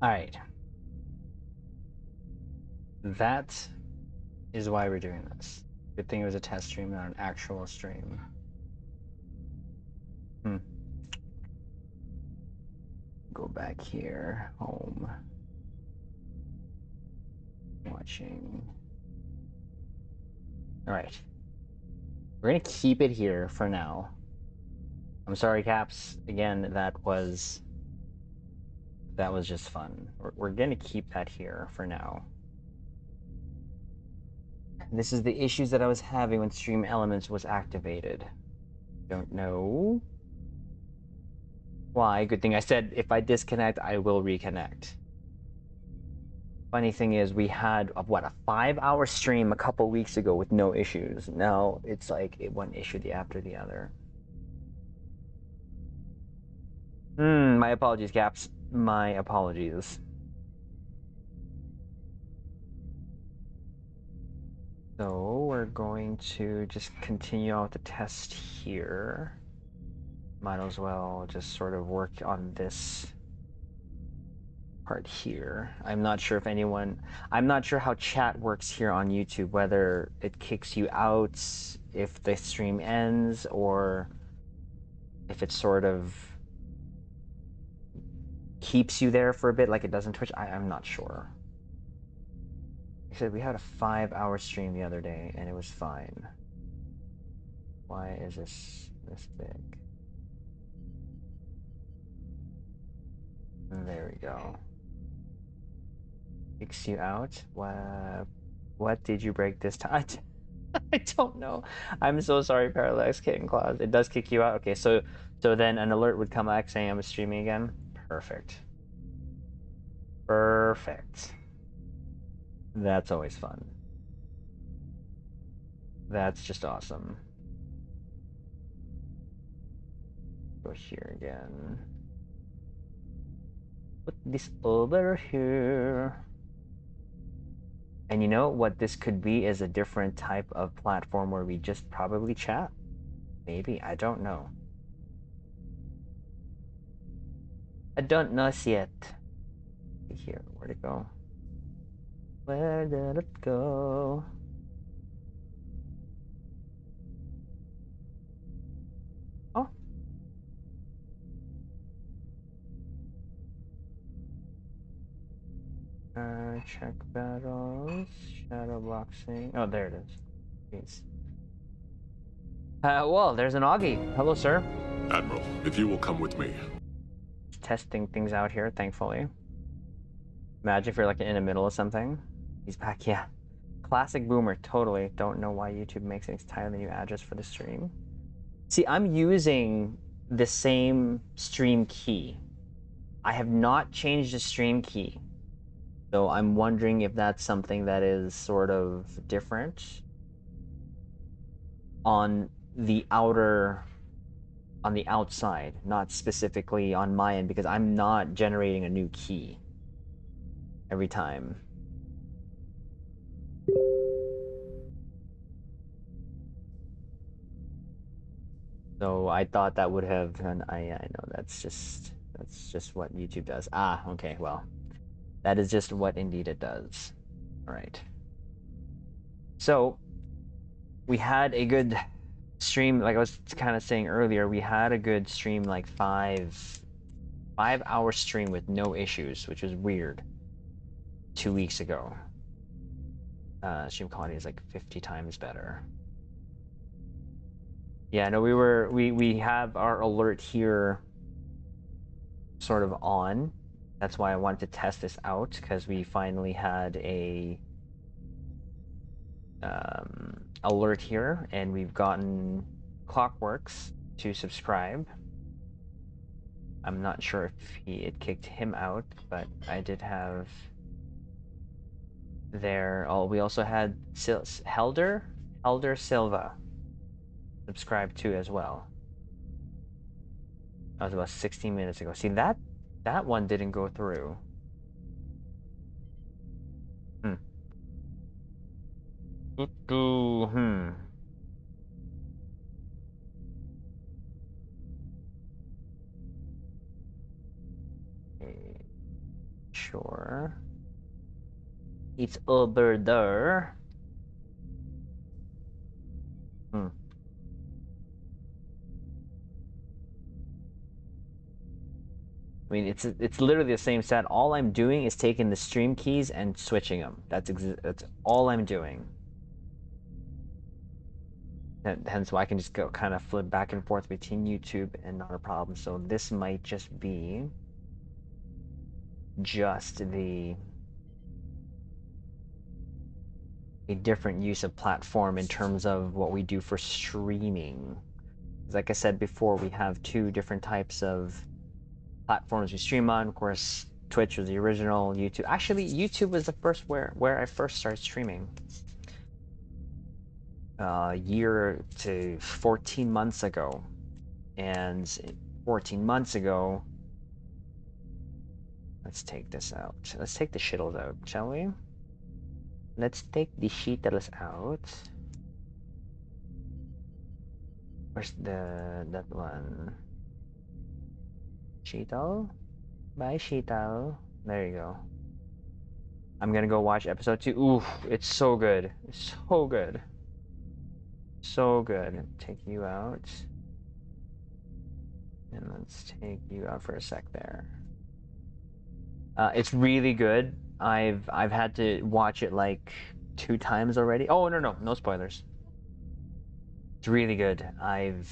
All right. That is why we're doing this. Good thing it was a test stream, not an actual stream. Go back here, home, watching. All right. We're gonna keep it here for now. I'm sorry, Caps. Again, that was just fun. We're gonna keep that here for now. This is the issues that I was having when Stream Elements was activated. Don't know why. Good thing I said if I disconnect, I will reconnect. Funny thing is, we had a 5-hour stream a couple weeks ago with no issues. Now it's like one issue after the other. My apologies, Caps. My apologies. So we're going to just continue out the test here. Might as well just sort of work on this part here. I'm not sure how chat works here on YouTube, whether it kicks you out if the stream ends or if it sort of keeps you there for a bit like it does in Twitch. I'm not sure. I said we had a 5-hour stream the other day and it was fine. Why is this big? There we go. Kicks you out? What did you break this time? I don't know. I'm so sorry, Parallax Kitten Claus. It does kick you out. Okay, so then an alert would come back saying I'm streaming again. Perfect. Perfect. That's always fun. That's just awesome. Go here again. Put this over here. And you know what this could be is a different type of platform where we just probably chat. Maybe, I don't know. I don't know yet. Here, where'd it go? Where did it go? Oh. Check battles, shadow boxing. Oh, there it is. Jeez. Well, there's an Augie. Hello, sir. Admiral, if you will come with me. Testing things out here, thankfully. Imagine if you're like in the middle of something. He's back, yeah. Classic boomer, totally. Don't know why YouTube makes an entirely new address for the stream. See, I'm using the same stream key. I have not changed the stream key. So I'm wondering if that's something that is sort of different on the outside, not specifically on my end, because I'm not generating a new key every time. So I thought that would have, and I know that's just what YouTube does. Ah, okay, well, that is just what indeed it does. All right. So we had a good stream, like I was kind of saying earlier. We had a good stream, like 5-hour stream with no issues, which was weird. 2 weeks ago. Stream quality is like 50 times better. Yeah, no, we have our alert here sort of on. That's why I wanted to test this out, because we finally had a alert here, and we've gotten Clockworks to subscribe. I'm not sure if it kicked him out, but I did have there. Oh, we also had Helder Silva subscribed to as well. That was about 16 minutes ago. See, that one didn't go through. sure it's over there. Hmm. I mean, it's literally the same set. All I'm doing is taking the stream keys and switching them. That's all I'm doing. And hence why I can just go kind of flip back and forth between YouTube and not a problem. So this might just be just a different use of platform in terms of what we do for streaming. Like I said before, we have two different types of platforms we stream on. Of course, Twitch was the original. YouTube, actually, YouTube was the first where I first started streaming. A year to 14 months ago, and 14 months ago, let's take this out. Let's take the shittles out, shall we? Let's take the shittles out. Where's that one? Shittle? Bye, Shittle. There you go. I'm gonna go watch episode 2. Ooh, it's so good. It's so good. So good. Take you out. And let's take you out for a sec there. It's really good. I've had to watch it like 2 times already. Oh no spoilers. It's really good. I've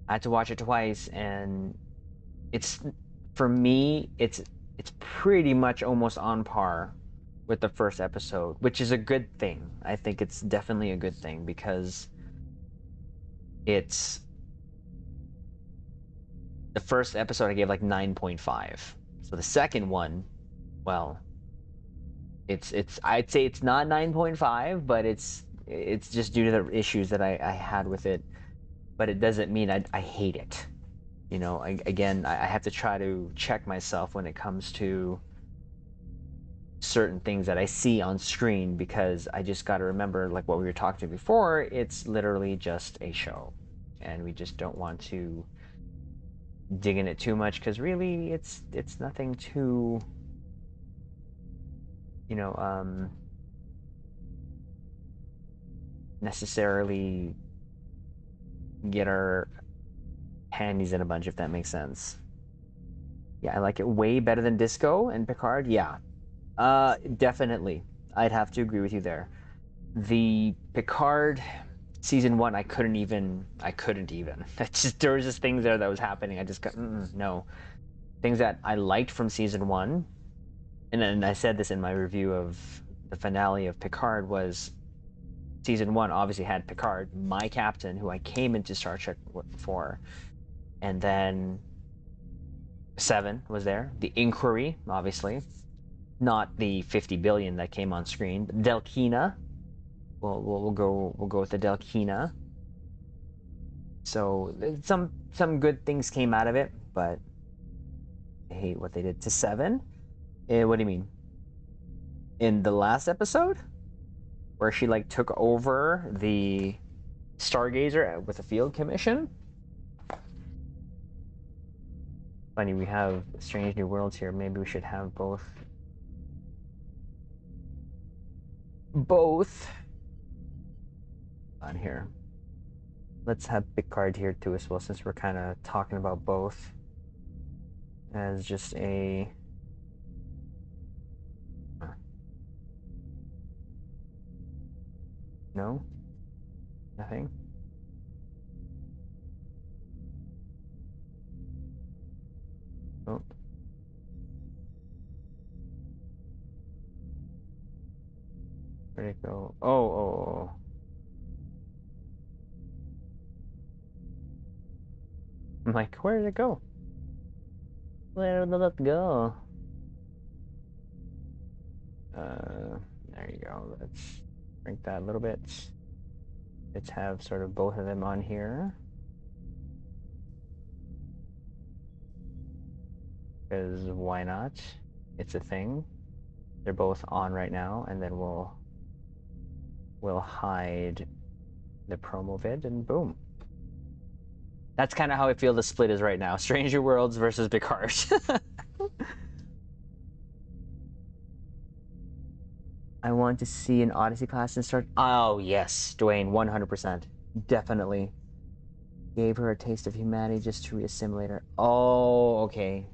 had to watch it twice, and it's for me it's pretty much almost on par with the first episode, which is a good thing. I think it's definitely a good thing because it's the first episode I gave like 9.5. So the second one, well, it's I'd say it's not 9.5, but it's just due to the issues that I had with it. But it doesn't mean I hate it. You know, I have to try to check myself when it comes to certain things that I see on screen, because I just got to remember, like what we were talking to before, it's literally just a show, and we just don't want to dig in it too much, because really it's nothing too, you know, necessarily get our panties in a bunch, if that makes sense. Yeah, I like it way better than Disco and Picard. Yeah, definitely. I'd have to agree with you there. The Picard season 1, I couldn't even. It's just, there was just things there that was happening. I just got no things that I liked from season 1, and then I said this in my review of the finale of Picard, was season 1 obviously had Picard, my captain, who I came into Star Trek for, and then 7 was there. The Inquiry, obviously, not the 50 billion that came on screen. Delkina, we'll go with the Delkina. So some good things came out of it, but I hate what they did to 7. What do you mean? In the last episode, where she like took over the Stargazer with a field commission. Funny, we have Strange New Worlds here. Maybe we should have both on here. Let's have Picard here too as well, since we're kind of talking about both as just a no, nothing. Oh, where'd it go? Oh. I'm like, where did it go? Where did it go? There you go. Let's shrink that a little bit. Let's have sort of both of them on here, because why not? It's a thing. They're both on right now, and then we'll hide the promo vid, and boom. That's kind of how I feel the split is right now. Stranger Worlds versus Picard. I want to see an Odyssey class and start. Oh, yes, Dwayne, 100%. Definitely. Gave her a taste of humanity just to reassimilate her. Oh, okay.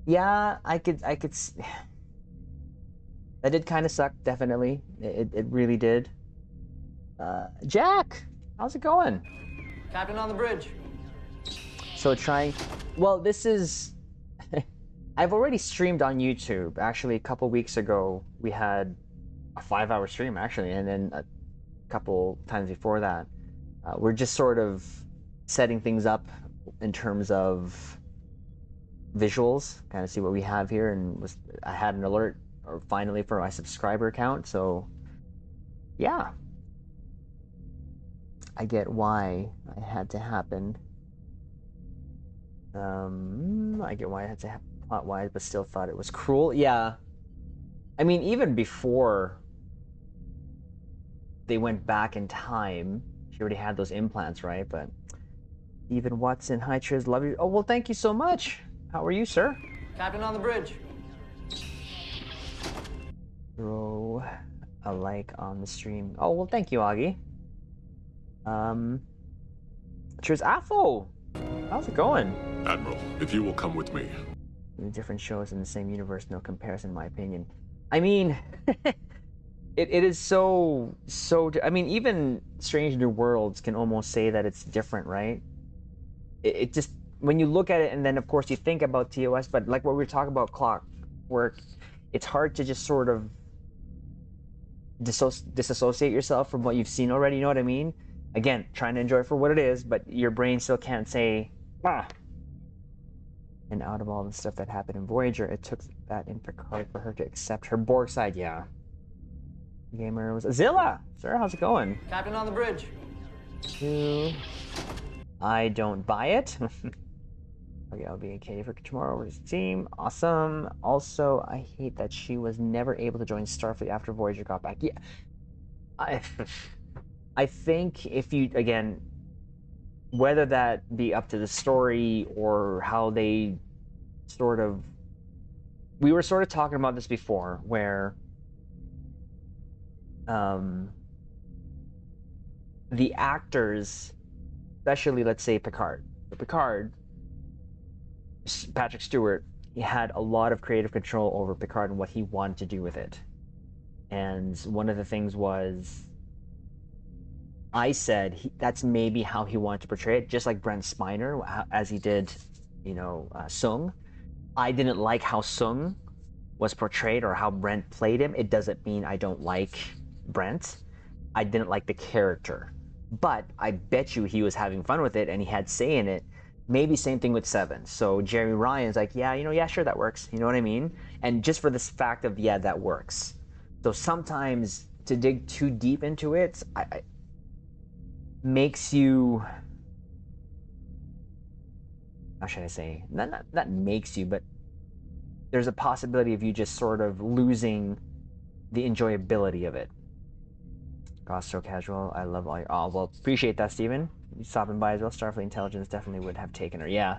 Yeah, I could. That did kind of suck, definitely. It really did. Jack, how's it going? Captain on the bridge. So trying. Well, this is. I've already streamed on YouTube. Actually, a couple weeks ago, we had a 5-hour stream, actually, and then a couple times before that. We're just sort of setting things up in terms of visuals, kind of see what we have here, and I had an alert or finally for my subscriber count, so yeah, I get why it had to happen. I get why it had to happen plot-wise, but still thought it was cruel. Yeah, I mean, even before they went back in time, she already had those implants, right? But even Watson, hi TRIZ, love you. Oh well, thank you so much. How are you, sir? Captain on the bridge. Throw a like on the stream. Oh well, thank you, Augie. TRIZ Afo, how's it going? Admiral, if you will come with me. The different shows in the same universe, no comparison, in my opinion. I mean, it is so. I mean, even Strange New Worlds can almost say that it's different, right? It just, when you look at it, and then of course you think about TOS, but like what we were talking about Clockwork, it's hard to just sort of disassociate yourself from what you've seen already. You know what I mean? Again, trying to enjoy it for what it is, but your brain still can't say, ah. And out of all the stuff that happened in Voyager, it took that in Picard for her to accept her Borg side. Yeah. Gamer was Zilla. Sir, how's it going? Captain on the bridge. I don't buy it. Okay, I'll be okay for tomorrow with his team. Awesome. Also, I hate that she was never able to join Starfleet after Voyager got back. Yeah, I think if you, again, whether that be up to the story or how they sort of, we were sort of talking about this before, where the actors, especially let's say Picard, Patrick Stewart, he had a lot of creative control over Picard and what he wanted to do with it. And one of the things was, I said that's maybe how he wanted to portray it, just like Brent Spiner, as he did, Sung. I didn't like how Sung was portrayed or how Brent played him. It doesn't mean I don't like Brent. I didn't like the character. But I bet you he was having fun with it and he had say in it. Maybe same thing with Seven. So Jerry Ryan's like, yeah, sure, that works. You know what I mean? And just for this fact of, yeah, that works. So sometimes to dig too deep into it, I makes you, how should I say, not makes you, but there's a possibility of you just sort of losing the enjoyability of it. Gosh, so casual. I love all your, oh, well, appreciate that, Steven. You stopping by as well. Starfleet Intelligence definitely would have taken her. Yeah.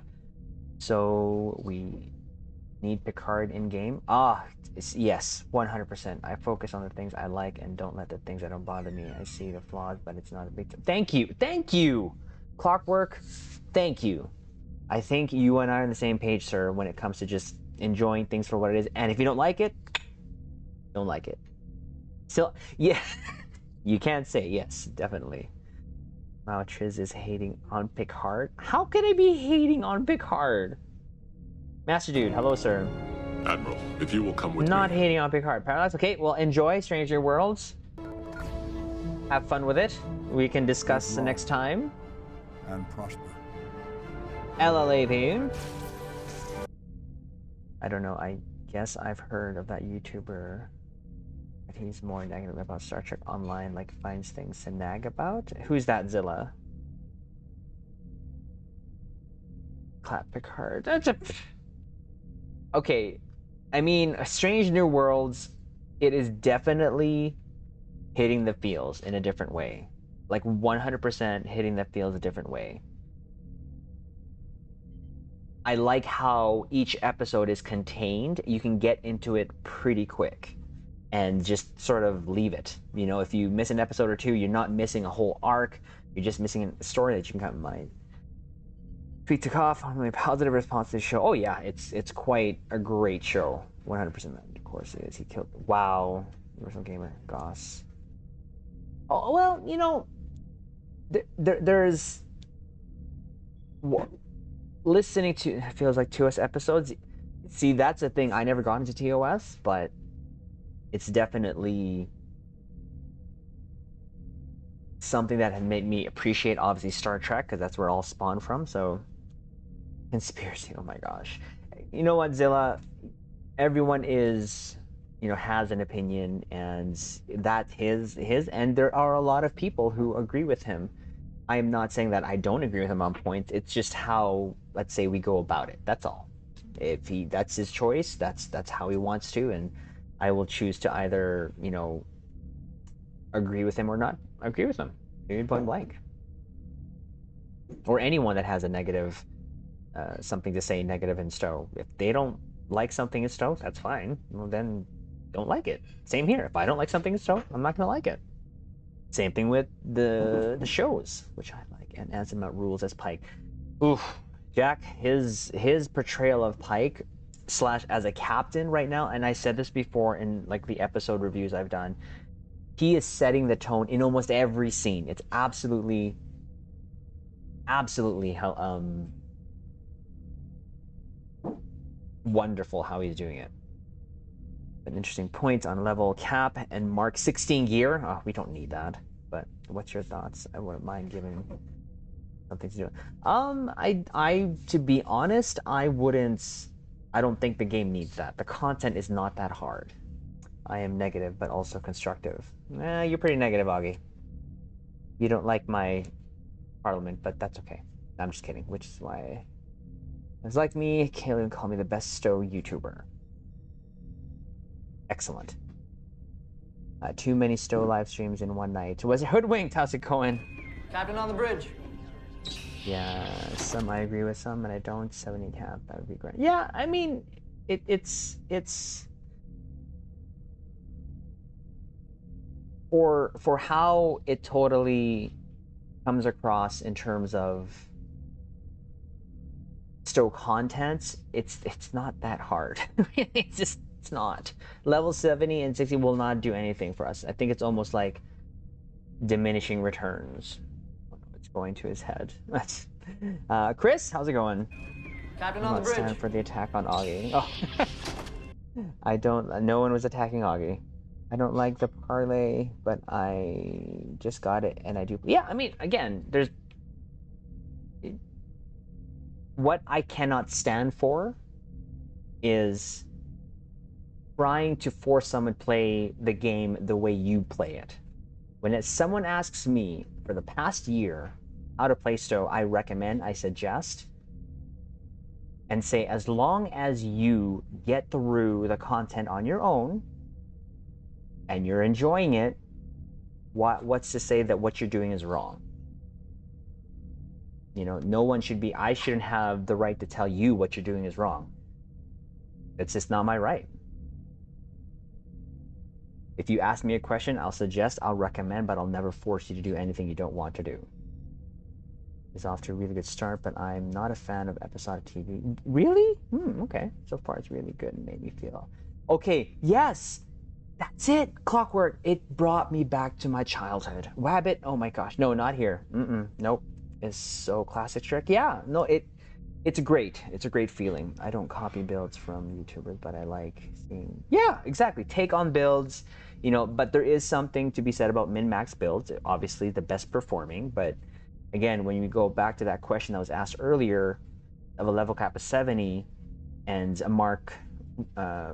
So we need Picard in game. Yes, 100%. I focus on the things I like and don't let the things that don't bother me. I see the flaws, but it's not a big. Thank you, Clockwork. Thank you. I think you and I are on the same page, sir, when it comes to just enjoying things for what it is. And if you don't like it, don't like it. Still, yeah, you can't say yes, definitely. Wow, TRIZ is hating on Picard. How can I be hating on Picard? Master Dude, hello, sir. Admiral, if you will come with Not me. hating on Picard. Parallax, okay, well, enjoy Stranger Worlds. Have fun with it. We can discuss the next time. And prosper. LLAP. I don't know, I guess I've heard of that YouTuber. But he's more negative about Star Trek Online, like finds things to nag about. Who's that, Zilla? Clap Picard. That's a... Okay, I mean, Strange New Worlds, it is definitely hitting the feels in a different way. Like 100% hitting the feels a different way. I like how each episode is contained. You can get into it pretty quick. and just sort of leave it. You know, if you miss an episode or two, you're not missing a whole arc. You're just missing a story that you can kind of mind. Tweet to cough on my positive response to the show. Oh yeah, it's quite a great show. 100%. Of course it is. He killed. Wow. Universal Gamer. Goss. Oh well, you know, there's listening to it feels like TOS episodes. See, that's a thing. I never got into TOS, but it's definitely something that had made me appreciate obviously Star Trek because that's where it all spawned from. So conspiracy. Oh my gosh. You know what, Zilla? Everyone is, you know, has an opinion, and that's his. And there are a lot of people who agree with him. I am not saying that I don't agree with him on points. It's just how, let's say, we go about it. That's all. If that's his choice, that's how he wants to, and I will choose to either, you know, agree with him or not agree with him. Point blank. Or anyone that has a negative, something to say negative in Stowe. If they don't like something in Stowe, that's fine. Well, then don't like it. Same here. If I don't like something in Stowe, I'm not gonna like it. Same thing with the shows, which I like, and Azimuth rules as Pike. Oof, Jack, his portrayal of Pike slash as a captain right now, and I said this before in like the episode reviews I've done, he is setting the tone in almost every scene. It's absolutely wonderful how he's doing it. An interesting point on level cap and Mark 16 gear. Oh, we don't need that. But what's your thoughts? I wouldn't mind giving something to do. I to be honest, I don't think the game needs that. The content is not that hard. I am negative, but also constructive. You're pretty negative, Augie. You don't like my Parliament, but that's okay. I'm just kidding, which is why it's like me, Kaylin called me the best Stowe YouTuber. Excellent. Too many Stowe live streams in one night. Was it hoodwinked? How's it going? Captain on the bridge. Yeah, some I agree with, some and I don't. 70 cap, that would be great. Yeah, I mean, it's for how it totally comes across in terms of Stowe content. It's not that hard. It's not. Level 70 and 60 will not do anything for us. I think it's almost like diminishing returns. It's going to his head. That's Chris, how's it going? Captain on the bridge. Stand for the attack on Augie. Oh. I don't. No one was attacking Augie. I don't like the parlay, but I just got it, and I do. Yeah, I mean, again, there's what I cannot stand for is trying to force someone to play the game the way you play it. When someone asks me for the past year how to play Stowe, I recommend, I suggest, and say as long as you get through the content on your own and you're enjoying it, what's to say that what you're doing is wrong? You know, no one should be, I shouldn't have the right to tell you what you're doing is wrong. It's just not my right. If you ask me a question, I'll suggest, I'll recommend, but I'll never force you to do anything you don't want to do. It's off to a really good start, but I'm not a fan of episodic TV. Really? Okay. So far, it's really good and made me feel... Okay, yes! That's it! Clockwork! It brought me back to my childhood. Wabbit! Oh my gosh. No, not here. Nope. It's so classic trick. Yeah, no, it's great. It's a great feeling. I don't copy builds from YouTubers, but I like seeing... Yeah, exactly. Take on builds, you know, but there is something to be said about min-max builds. Obviously, the best performing, but again, when you go back to that question that was asked earlier of a level cap of 70 and a mark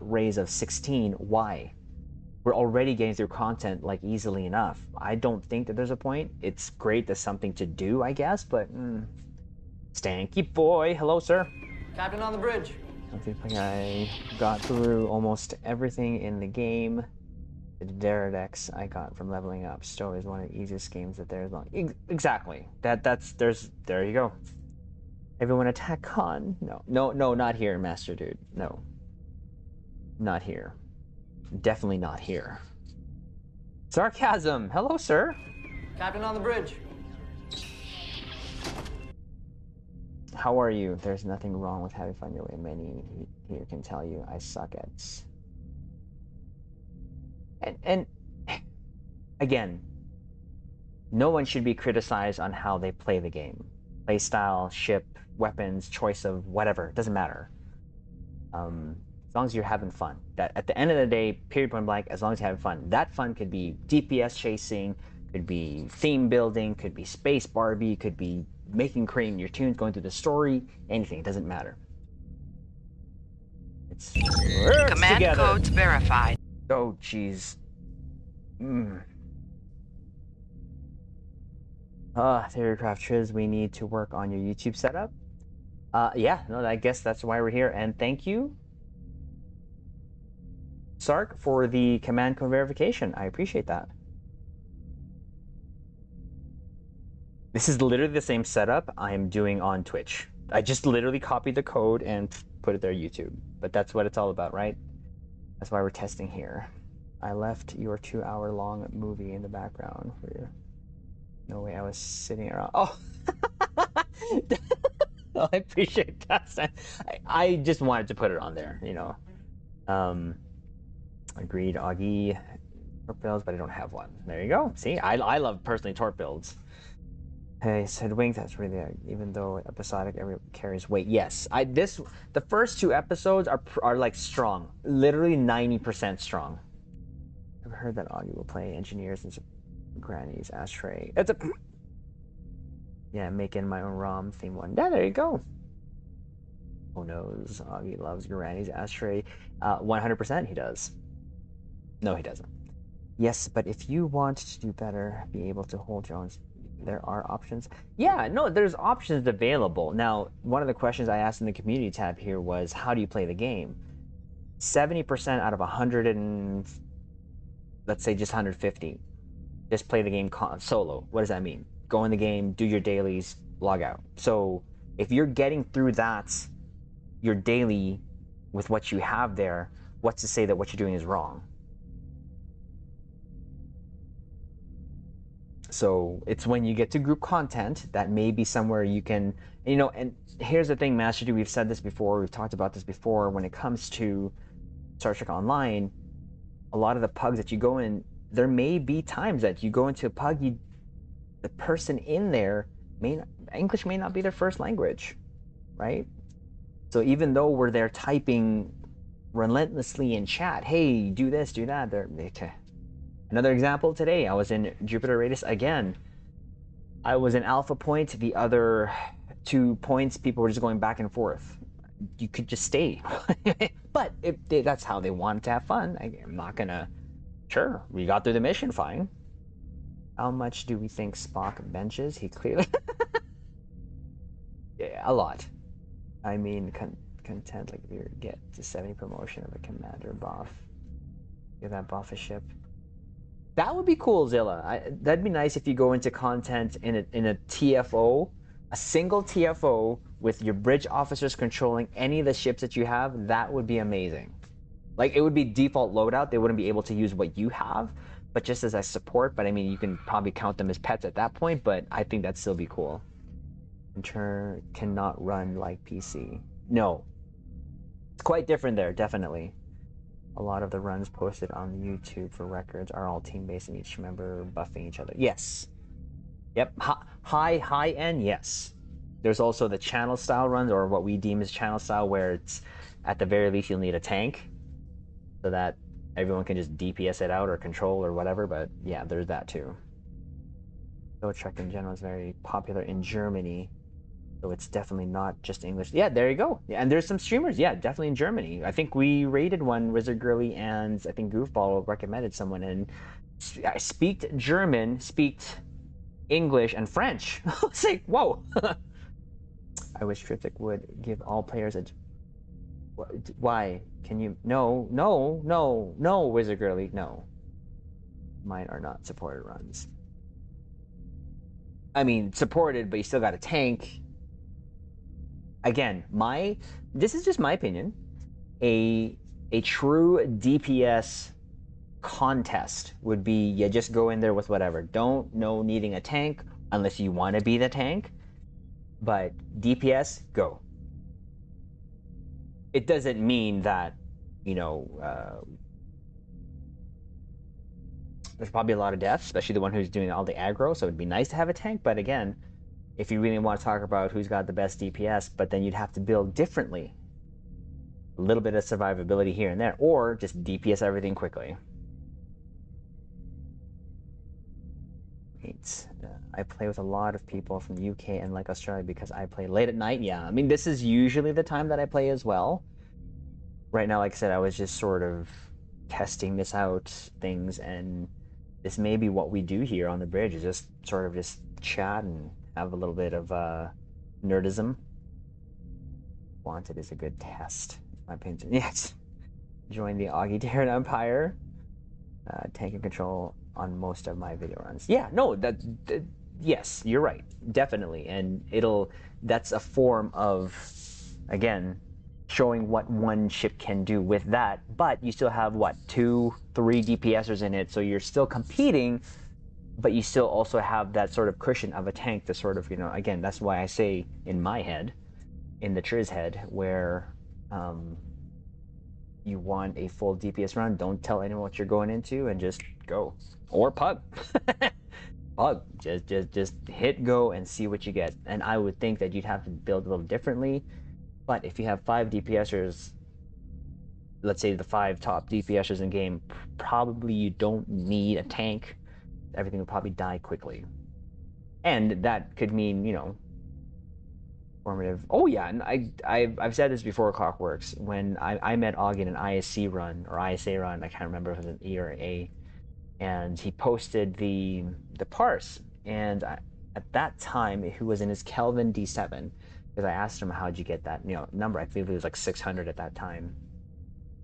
raise of 16, why? We're already getting through content like easily enough. I don't think that there's a point. It's great, there's something to do, I guess, but Stanky boy, hello, sir. Captain on the bridge. I got through almost everything in the game. The Deradex I got from leveling up. Stowe is one of the easiest games that there is long. Exactly. There you go. Everyone attack Khan. No, not here, Master Dude. No. Not here. definitely not here. Sarcasm. Hello, sir. Captain on the bridge. How are you? There's nothing wrong with having fun your way. Many here can tell you I suck at. And again, no one should be criticized on how they play the game. Play style, ship, weapons, choice of whatever. It doesn't matter. As long as you're having fun. That at the end of the day, period point blank, as long as you're having fun. That fun could be DPS chasing, could be theme building, could be space Barbie, could be creating your tunes, going through the story, anything. It doesn't matter. It's Command together. codes verified. Oh, jeez. Theorycraft TRIZ, we need to work on your YouTube setup. Yeah, no, I guess that's why we're here. And thank you, Sark, for the command code verification. I appreciate that. This is literally the same setup I'm doing on Twitch. I just literally copied the code and put it there YouTube. But that's what it's all about, right? That's why we're testing here. I left your 2-hour-long movie in the background for you. No way, I was sitting around. Oh, oh, I appreciate that. I just wanted to put it on there, you know. Agreed, Augie. Torp builds, but I don't have one. There you go. See, I love personally torp builds. Hey, said Wink. That's really even though episodic, every carries weight. Yes, the first 2 episodes are like strong, literally 90% strong. I've heard that Augie will play engineers and Granny's ashtray. It's a yeah, making my own ROM theme one. Yeah, there you go. Who knows? Augie loves Granny's ashtray. 100% he does. No, he doesn't. Yes, but if you want to do better, be able to hold your own. There are options. Yeah, no, there's options available. Now, one of the questions I asked in the community tab here was, how do you play the game? 70% out of 100 and let's say just 150, just play the game solo. What does that mean? Go in the game, do your dailies, log out. So if you're getting through that, your daily with what you have there, what's to say that what you're doing is wrong? So it's when you get to group content that may be somewhere you can, you know, and here's the thing, Master Dude, we've said this before, we've talked about this before, when it comes to Star Trek Online, a lot of the pugs that you go in, there may be times that you go into a pug, the person in there, English may not be their first language, right? So even though we're there typing relentlessly in chat, hey, do this, do that, another example today, I was in Jupiter Radius again. I was in Alpha Point. The other 2 points, people were just going back and forth. You could just stay. But if that's how they wanted to have fun, I'm not gonna. Sure, we got through the mission, fine. How much do we think Spock benches? He clearly. Yeah, a lot. I mean, content, like if you get to 70 promotion of a commander buff, give that buff a ship. That would be cool, Zilla. That'd be nice if you go into content in a TFO, a single TFO with your bridge officers controlling any of the ships that you have. That would be amazing. Like, it would be default loadout. They wouldn't be able to use what you have, but just as a support. But I mean, you can probably count them as pets at that point, but I think that'd still be cool. Enter cannot run like PC. No. It's quite different there, definitely. A lot of the runs posted on YouTube for records are all team-based and each member buffing each other. Yes. Yep. High end, yes. There's also the channel style runs, or what we deem as channel style, where it's at the very least you'll need a tank so that everyone can just DPS it out or control or whatever. But yeah, there's that too. Star Trek in general is very popular in Germany. So it's definitely not just English. Yeah, there you go. Yeah, and there's some streamers, yeah, definitely in Germany. I think we rated one, Wizard Girly, and I think Goofball recommended someone, and I speak German, speak English, and French. I was like, whoa. I wish Triptych would give all players a... Why? Can you... No, Wizard Girly, no. Mine are not supported runs. I mean, supported, but you still got a tank. Again, this is just my opinion. A true DPS contest would be you just go in there with whatever. No needing a tank unless you want to be the tank. But DPS, go. It doesn't mean that, there's probably a lot of deaths, especially the one who's doing all the aggro. So it'd be nice to have a tank. But again, if you really want to talk about who's got the best DPS, but then you'd have to build differently. A little bit of survivability here and there, or just DPS everything quickly. I play with a lot of people from the UK and like Australia because I play late at night. Yeah, I mean, this is usually the time that I play as well. Right now, like I said, I was just sort of testing this out, things, and this may be what we do here on the bridge, is just sort of just chat and have a little bit of nerdism. Wanted is a good test, in my opinion. Yes. Join the Augie Terran Empire. Tank and control on most of my video runs. Yeah, no, yes, you're right, definitely, and that's a form of, again, showing what one ship can do with that. But you still have what, 2-3 DPSers in it, so you're still competing, but you still also have that sort of cushion of a tank to sort of, again, that's why I say in my head, in the TRIZ head, where you want a full DPS run, don't tell anyone what you're going into and just go. Or pug. Pug. Just hit go and see what you get. And I would think that you'd have to build a little differently. But if you have 5 DPSers, let's say the 5 top DPSers in game, probably you don't need a tank. Everything will probably die quickly. And that could mean, formative. Oh yeah, and I've said this before, Clockworks. When I met Augie in an ISC run or ISA run, I can't remember if it was an E or an A, and he posted the parse, and at that time he was in his Kelvin D7, because I asked him how'd you get that number. I think it was like 600 at that time,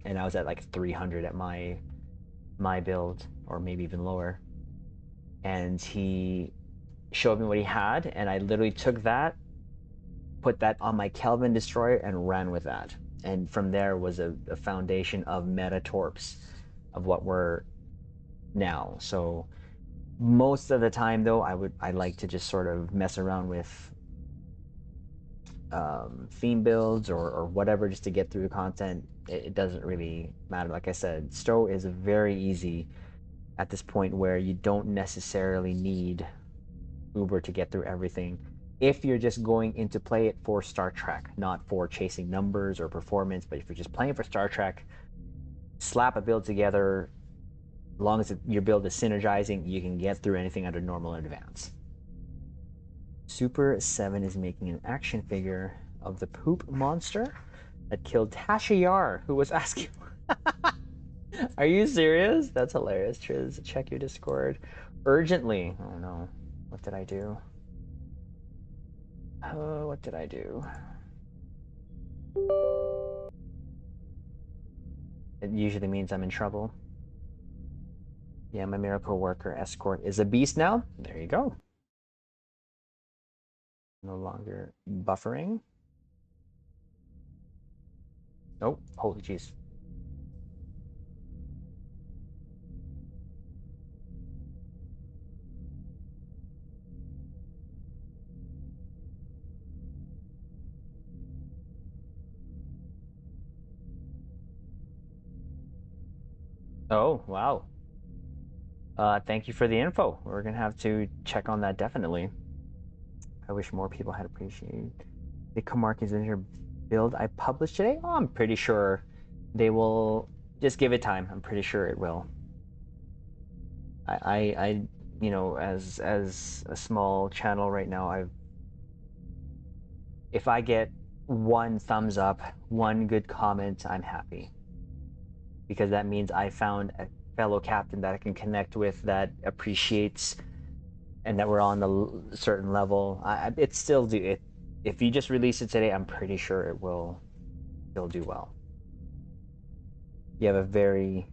and I was at like 300 at my build, or maybe even lower, and he showed me what he had, and I literally took that, put that on my Kelvin destroyer and ran with that, and from there was a foundation of meta torps of what we're now. So most of the time though, I like to just sort of mess around with theme builds or whatever, just to get through the content. It doesn't really matter. Like I said, Stowe is very easy at this point, where you don't necessarily need Uber to get through everything, if you're just going into play it for Star Trek, not for chasing numbers or performance. But if you're just playing for Star Trek, slap a build together. As long as your build is synergizing, you can get through anything under normal and advanced. Super 7 is making an action figure of the poop monster that killed Tasha Yar, who was asking. Are you serious? That's hilarious, Triz. Check your Discord urgently. Oh no, what did I do? Oh, what did I do? It usually means I'm in trouble. Yeah, my miracle worker escort is a beast now. There you go. No longer buffering. Oh, holy jeez. Oh, wow. Thank you for the info. We're gonna have to check on that definitely. I wish more people had appreciated the Kamarki's in your build I published today. Oh, I'm pretty sure they will. Just give it time. I'm pretty sure it will. I as a small channel right now, if I get 1 thumbs up, 1 good comment, I'm happy, because that means I found a fellow captain that I can connect with, that appreciates, and that we're on a certain level. It still do it. If you just release it today, I'm pretty sure it will still do well. You have a very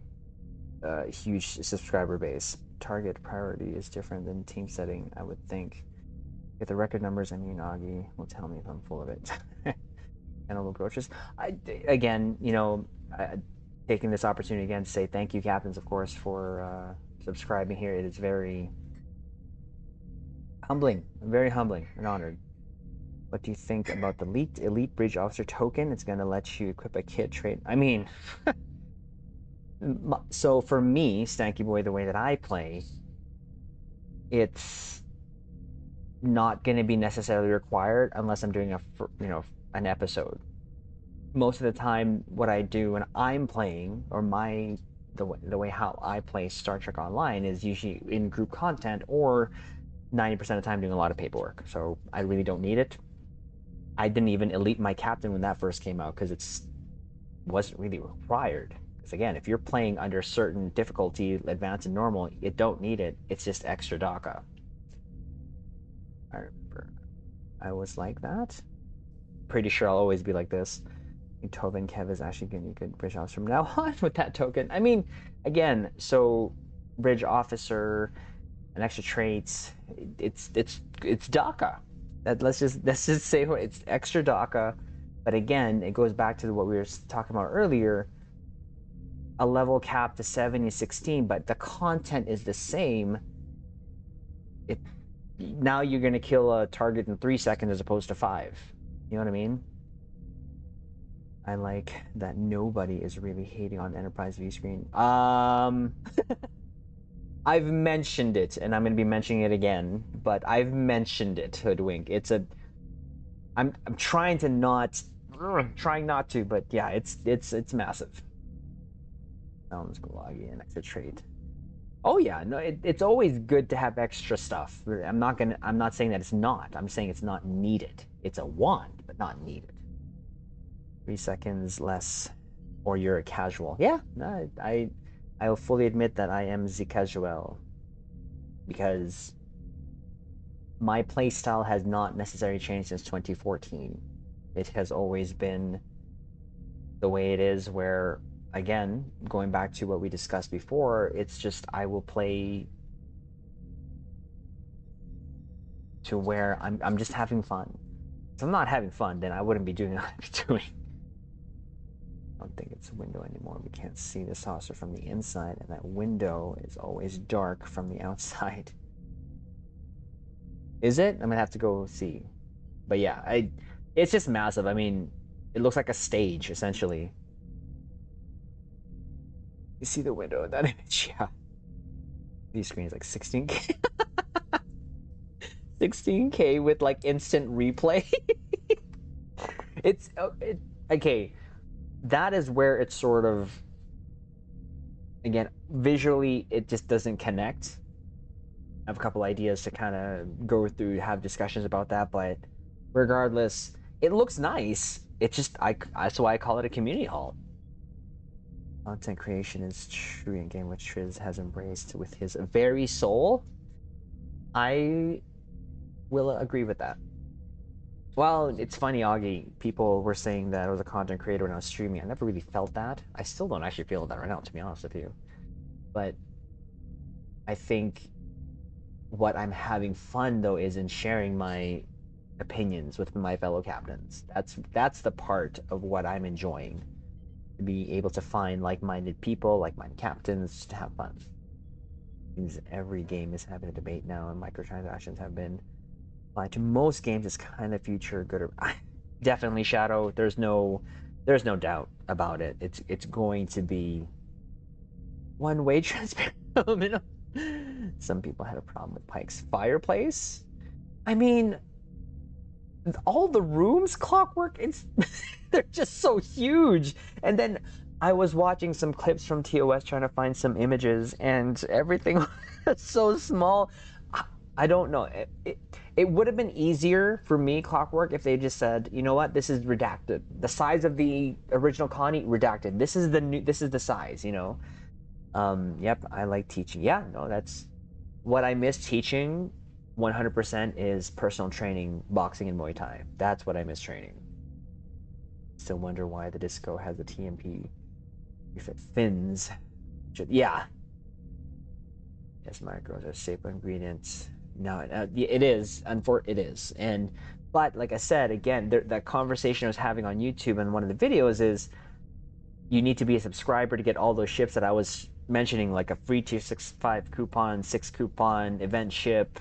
huge subscriber base. Target priority is different than team setting, I would think. If the record numbers, Augie will tell me if I'm full of it. Cannibal Groaches. Again, taking this opportunity again to say thank you, captains, of course, for subscribing here. It is very humbling, very humbling and honored. What do you think about the elite bridge officer token? It's going to let you equip a kit trait. I mean, so for me, Stanky Boy, the way that I play, it's not going to be necessarily required unless I'm doing an episode. Most of the time, what I do when I'm playing, or the way how I play Star Trek Online, is usually in group content, or 90% of the time doing a lot of paperwork. So I really don't need it. I didn't even elite my captain when that first came out because it wasn't really required. Because again, if you're playing under certain difficulty, advanced and normal, you don't need it. It's just extra DACA. I remember I was like that. Pretty sure I'll always be like this. Tovin Kev is actually getting good bridge officer from now on with that token. I mean, again, so bridge officer and extra traits, it's DACA. Let's just say it's extra DACA. But again, it goes back to what we were talking about earlier. A level cap to 7 is 16, but the content is the same. Now you're going to kill a target in 3 seconds as opposed to 5. You know what I mean? I like that nobody is really hating on Enterprise V screen. I've mentioned it, and I'm going to be mentioning it again, but I've mentioned it, Hoodwink. I'm trying not to, but yeah, it's massive. Sounds gloggy and extra trait. Oh yeah, no, it's always good to have extra stuff. I'm not saying that it's not. I'm saying it's not needed. It's a want, but not needed. 3 seconds less, or you're a casual. Yeah, no, I will fully admit that I am the casual, because my playstyle has not necessarily changed since 2014. It has always been the way it is, where, again, going back to what we discussed before, it's just I will play to where I'm just having fun. If I'm not having fun, then I wouldn't be doing what I'm doing. I don't think it's a window anymore. We can't see the saucer from the inside, and that window is always dark from the outside. Is it? I'm gonna have to go see. But yeah, it's just massive. I mean, it looks like a stage, essentially. You see the window in that image? Yeah. These screens like 16K. 16K with like instant replay. Okay. That is where it's sort of, again, visually it just doesn't connect. I have a couple ideas to kind of go through, have discussions about that, but regardless, it looks nice. It's just that's why I call it a community hall. Content creation is true in game, which TRIZ has embraced with his very soul. I will agree with that. Well, it's funny, Augie. People were saying that I was a content creator when I was streaming. I never really felt that. I still don't actually feel that right now, to be honest with you. But I think what I'm having fun, though, is in sharing my opinions with my fellow captains. That's the part of what I'm enjoying. To be able to find like-minded people, like-minded captains, to have fun. Means every game is having a debate now, and microtransactions have been applied to most games. It's kind of future good or definitely Shadow. There's no doubt about it. It's going to be one-way transparent. Some people had a problem with Pike's fireplace. I mean, all the rooms, Clockwork, they're just so huge. And then I was watching some clips from TOS trying to find some images, and everything was so small. I don't know. It would have been easier for me, Clockwork, if they just said, you know what, this is redacted. The size of the original Connie, redacted. This is the size, you know. Yep, I like teaching. Yeah, no, that's what I miss teaching. 100% is personal training, boxing and Muay Thai. That's what I miss training. Still wonder why the disco has a TMP. If it fins, yeah. Yes, macros are staple ingredients. No, it is. It is. But like I said, again, that conversation I was having on YouTube in one of the videos is, you need to be a subscriber to get all those ships that I was mentioning, like a free tier 6.5 coupon, 6 coupon, event ship,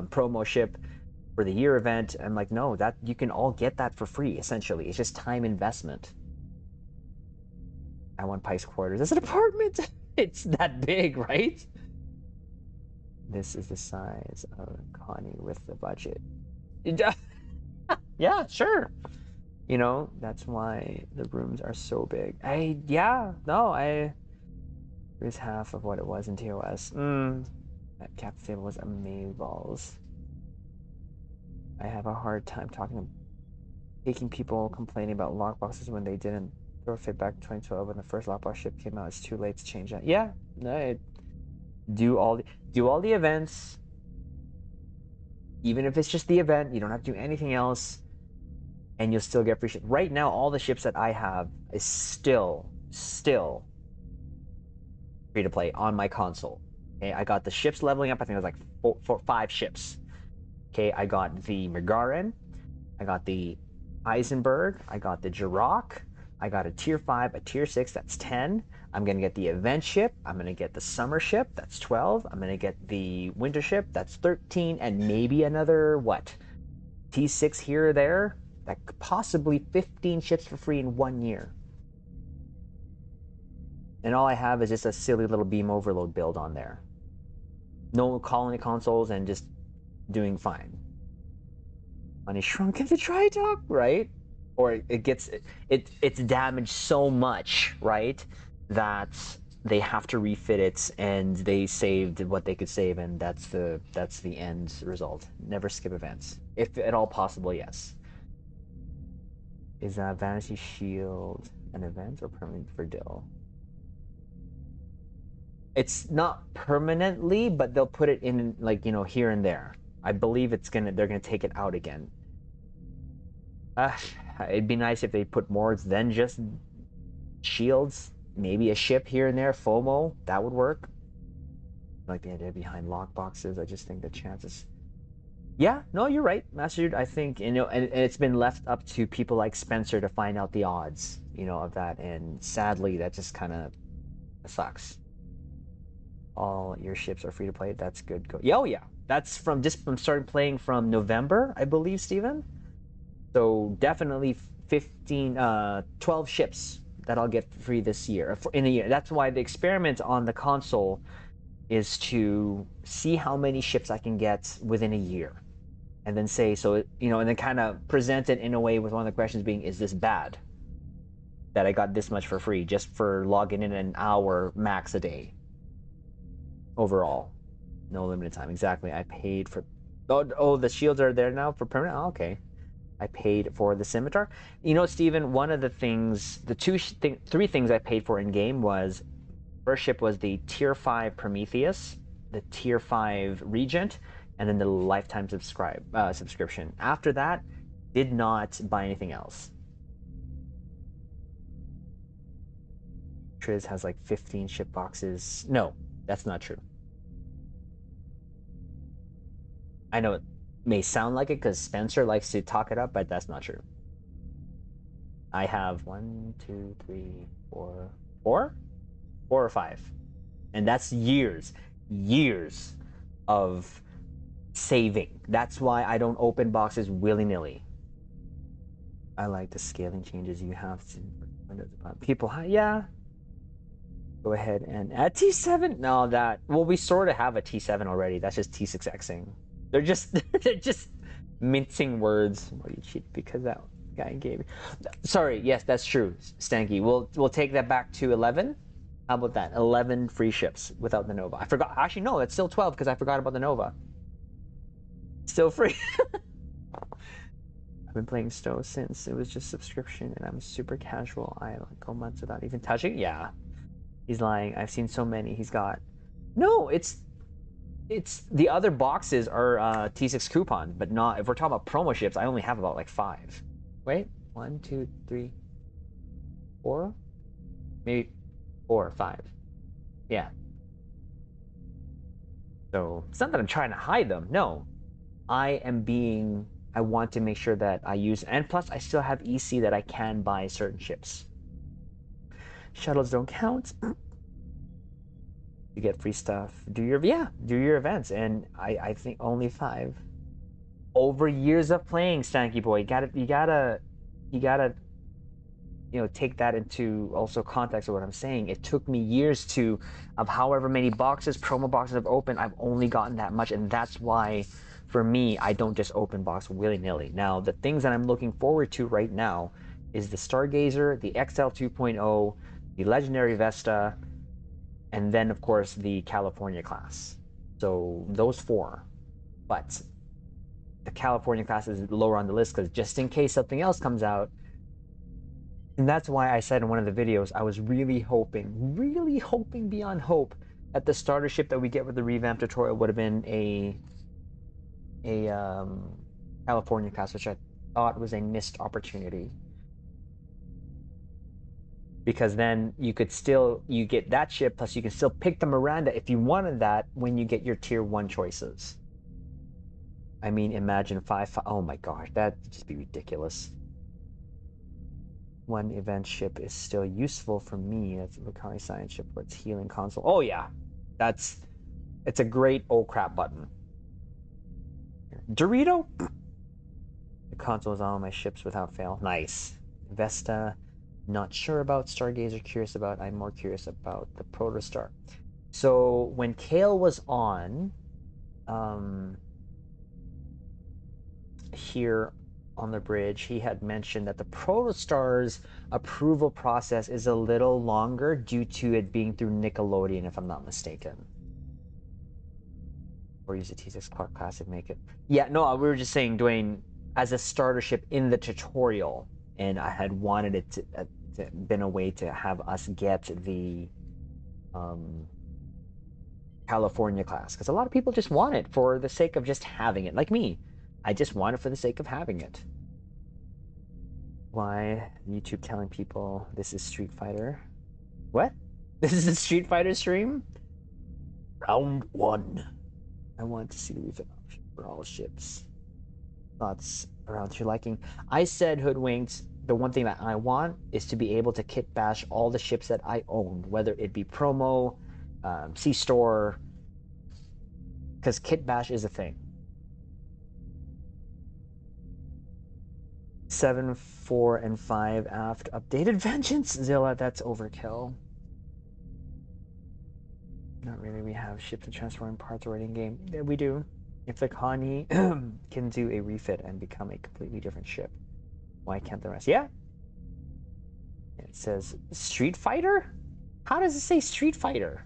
promo ship for the year event. I'm like, no, that you can all get that for free, essentially. It's just time investment. I want Pike's Quarters. It's an apartment. It's that big, right? This is the size of Connie with the budget. Yeah, sure. You know, that's why the rooms are so big. It was half of what it was in TOS. That cap table was amazing balls. I have a hard time taking people complaining about lockboxes when they didn't throw a fit back in 2012 when the first lockbox ship came out. It's too late to change that. Yeah, no, do all the events. Even if it's just the event, you don't have to do anything else, and you'll still get free ship. Right now, all the ships that I have is still free to play on my console. Okay, I got the ships leveling up. I think it was like 5 ships. Okay, I got the Megaren, I got the Eisenberg, I got the Jirok, I got a tier 5, a tier 6, that's 10. I'm gonna get the event ship, I'm gonna get the summer ship, that's 12. I'm gonna get the winter ship, that's 13, and maybe another, what, T6 here or there? That could possibly 15 ships for free in 1 year. And all I have is just a silly little beam overload build on there. No colony consoles and just doing fine. Money shrunk into dry dock, right? Or it's damaged so much, right, that they have to refit it, and they saved what they could save, and that's the end result. Never skip events, if at all possible. Yes. Is Vanity Shield an event or permanent for Dill? It's not permanently, but they'll put it in, like, you know, here and there. I believe they're gonna take it out again. It'd be nice if they put more than just shields. Maybe a ship here and there, FOMO, that would work. I like the idea behind lockboxes. I just think the chances. Yeah, no, you're right, Master Dude. I think, you know, and it's been left up to people like Spencer to find out the odds, you know, of that. And sadly, that just kind of sucks. All your ships are free to play. That's good. Oh yeah, that's from starting playing from November, I believe, Steven. So definitely 12 ships that I'll get free this year, in a year. That's why the experiment on the console is to see how many ships I can get within a year, and then say, so, you know, and then kind of present it in a way with one of the questions being, is this bad that I got this much for free just for logging in an hour max a day? Overall, no limited time. Exactly. I paid for. Oh, the shields are there now for permanent. Oh, okay. I paid for the scimitar. You know, Steven, one of the things, three things I paid for in game was, first ship was the tier 5 Prometheus, the tier 5 Regent, and then the lifetime subscription. After that, did not buy anything else. TRIZ has like 15 ship boxes. No, that's not true. I know it may sound like it because Spencer likes to talk it up, but that's not true. I have 1, 2, 3, 4 or 5, and that's years of saving. That's why I don't open boxes willy-nilly. I like the scaling changes you have to Windows people. Yeah. Go ahead and add T7. No, well, we sort of have a T7 already. That's just T6Xing. They're just mincing words. Well, you cheat because that guy gave me. Sorry, yes, that's true, Stanky. We'll take that back to 11. How about that? 11 free ships without the Nova. I forgot. Actually, no, it's still 12 because I forgot about the Nova. Still free. I've been playing Stowe since it was just subscription, and I'm super casual. I go months without even touching. Yeah, he's lying. I've seen so many. He's got. No, it's the other boxes are T6 coupon, but not. If we're talking about promo ships, I only have about like 5. Wait, 1, 2, 3, 4, maybe 4 or 5. Yeah. So it's not that I'm trying to hide them. No, I want to make sure that I use, and plus I still have EC that I can buy certain ships. Shuttles don't count. You get free stuff. Do your events, and I think only 5. Over years of playing, Stanky Boy. You gotta take that into also context of what I'm saying. It took me years of however many promo boxes I've opened, I've only gotten that much, and that's why, for me, I don't just open box willy-nilly. Now, the things that I'm looking forward to right now is the Stargazer, the XL 2.0, the Legendary Vesta, and then, of course, the California class. So those 4. But the California class is lower on the list because just in case something else comes out. And that's why I said in one of the videos, I was really hoping beyond hope, that the starter ship that we get with the revamp tutorial would have been a California class, which I thought was a missed opportunity. Because then you get that ship, plus you can still pick the Miranda if you wanted that when you get your tier 1 choices. I mean, imagine 5, oh my gosh, that'd just be ridiculous. 1 event ship is still useful for me. That's a Lucari Science ship where it's healing console. Oh yeah, it's a great oh crap button. Dorito? The console is on all my ships without fail. Nice. Vesta, not sure about. Stargazer, curious about. I'm more curious about the Protostar. So when Kale was on, here on the bridge, he had mentioned that the Protostar's approval process is a little longer due to it being through Nickelodeon, if I'm not mistaken. Or use a T6 Clark Classic, make it. Yeah, no, we were just saying, Dwayne, as a starter ship in the tutorial, and I had wanted it to been a way to have us get the California class, because a lot of people just want it for the sake of just having it, like me. I just want it for the sake of having it. Why YouTube telling people this is Street Fighter? What? This is a Street Fighter stream? Round 1. I want to see the refit option for all ships. Thoughts around to your liking. I said, Hoodwinked, the one thing that I want is to be able to kit bash all the ships that I own, whether it be promo, C-Store, because kit bash is a thing. 7, 4, and 5 aft updated. Vengeance Zilla, that's overkill. Not really. We have ships and transforming parts already in game. Yeah, we do. If the Connie can do a refit and become a completely different ship, why can't the rest? Yeah. It says Street Fighter? How does it say Street Fighter?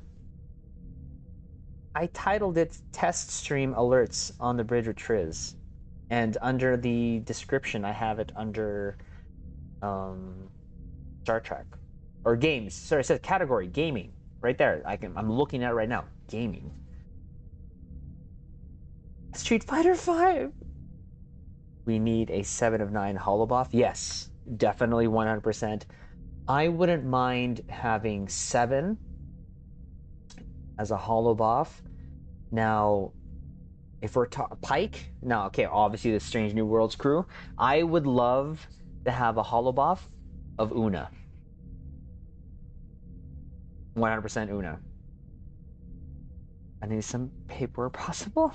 I titled it Test Stream Alerts on the Bridge with TRIZ. And under the description, I have it under Star Trek. Or games. Sorry, it says category, gaming. Right there. I'm looking at it right now. Gaming. Street Fighter 5. We need a 7 of 9 holobuff. Yes, definitely 100%. I wouldn't mind having 7 as a holobuff. Now, if we're Pike, now, okay, obviously the Strange New Worlds crew. I would love to have a holobuff of Una. 100% Una. I need some paper possible.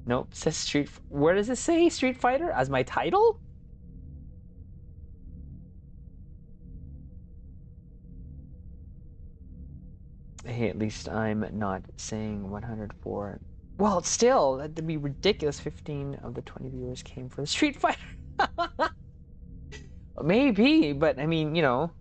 Nope, says Street. Where does it say Street Fighter as my title? Hey, at least I'm not saying 104. Well, still, that'd be ridiculous. 15 of the 20 viewers came for the Street Fighter. Maybe, but I mean, you know,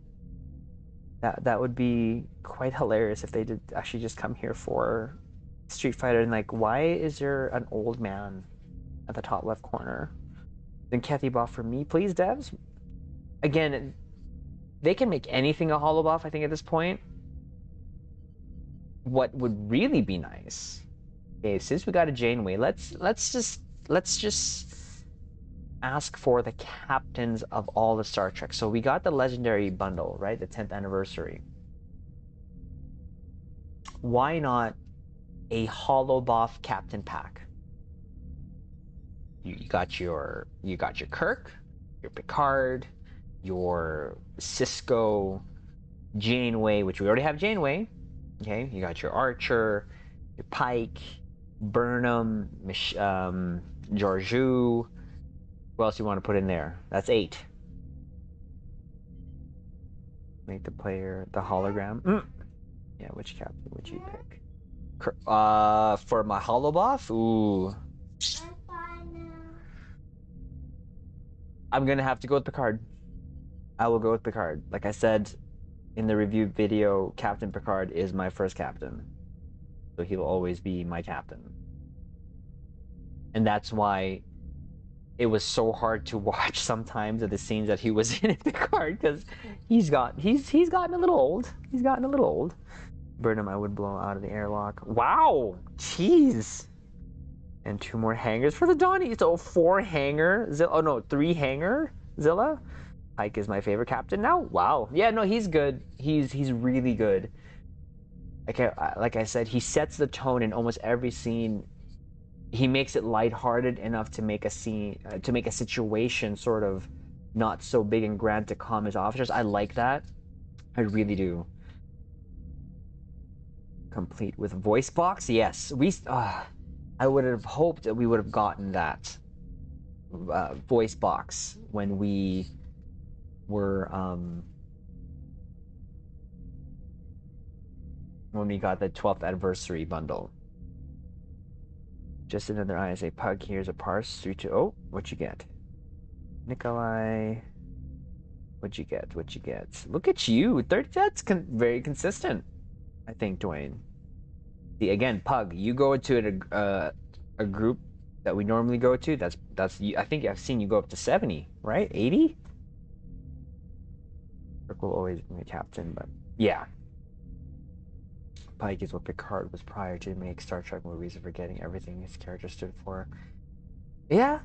that would be quite hilarious if they did actually just come here for Street Fighter. And like, why is there an old man at the top left corner? Then Kathy buff for me, please, devs. Again, they can make anything a holo buff, I think, at this point. What would really be nice, okay, since we got a Janeway, let's just ask for the captains of all the Star Trek. So we got the Legendary bundle, right? The 10th anniversary. Why not a holo buff captain pack? You got your Kirk, your Picard, your Cisco, Janeway, which we already have Janeway. Okay, you got your Archer, your Pike, Burnham, Georgiou. Who else you want to put in there? That's 8. Make the player the hologram. Yeah, which captain would you pick? For my holobuff? Ooh. I'm gonna have to go with Picard. I will go with Picard. Like I said in the review video, Captain Picard is my first captain. So he will always be my captain. And that's why it was so hard to watch sometimes of the scenes that he was in Picard, because he's gotten a little old. He's gotten a little old. Burnham, I would blow out of the airlock. Wow! Jeez! And 2 more hangers for the Donnie. So 4 hanger. Oh no, 3 hanger. Zilla. Pike is my favorite captain now. Wow. Yeah, no, he's good. He's really good. Like I said, he sets the tone in almost every scene. He makes it lighthearted enough to make a scene, to make a situation sort of not so big and grand to calm his officers. I like that. I really do. Complete with voice box. Yes, I would have hoped that we would have gotten that voice box when we were when we got the 12th anniversary bundle. Just another ISA pug. Here's a parse 3 to oh. What you get, Nikolai? What'd you get? What you get? Look at you. 30. That's very consistent. I think, Dwayne. See, again, Pug, you go into a group that we normally go to. That's I think I've seen you go up to 70, right? 80. Kirk will always be a captain, but yeah. Pike is what Picard was prior to make Star Trek movies and forgetting everything his character stood for. Yeah.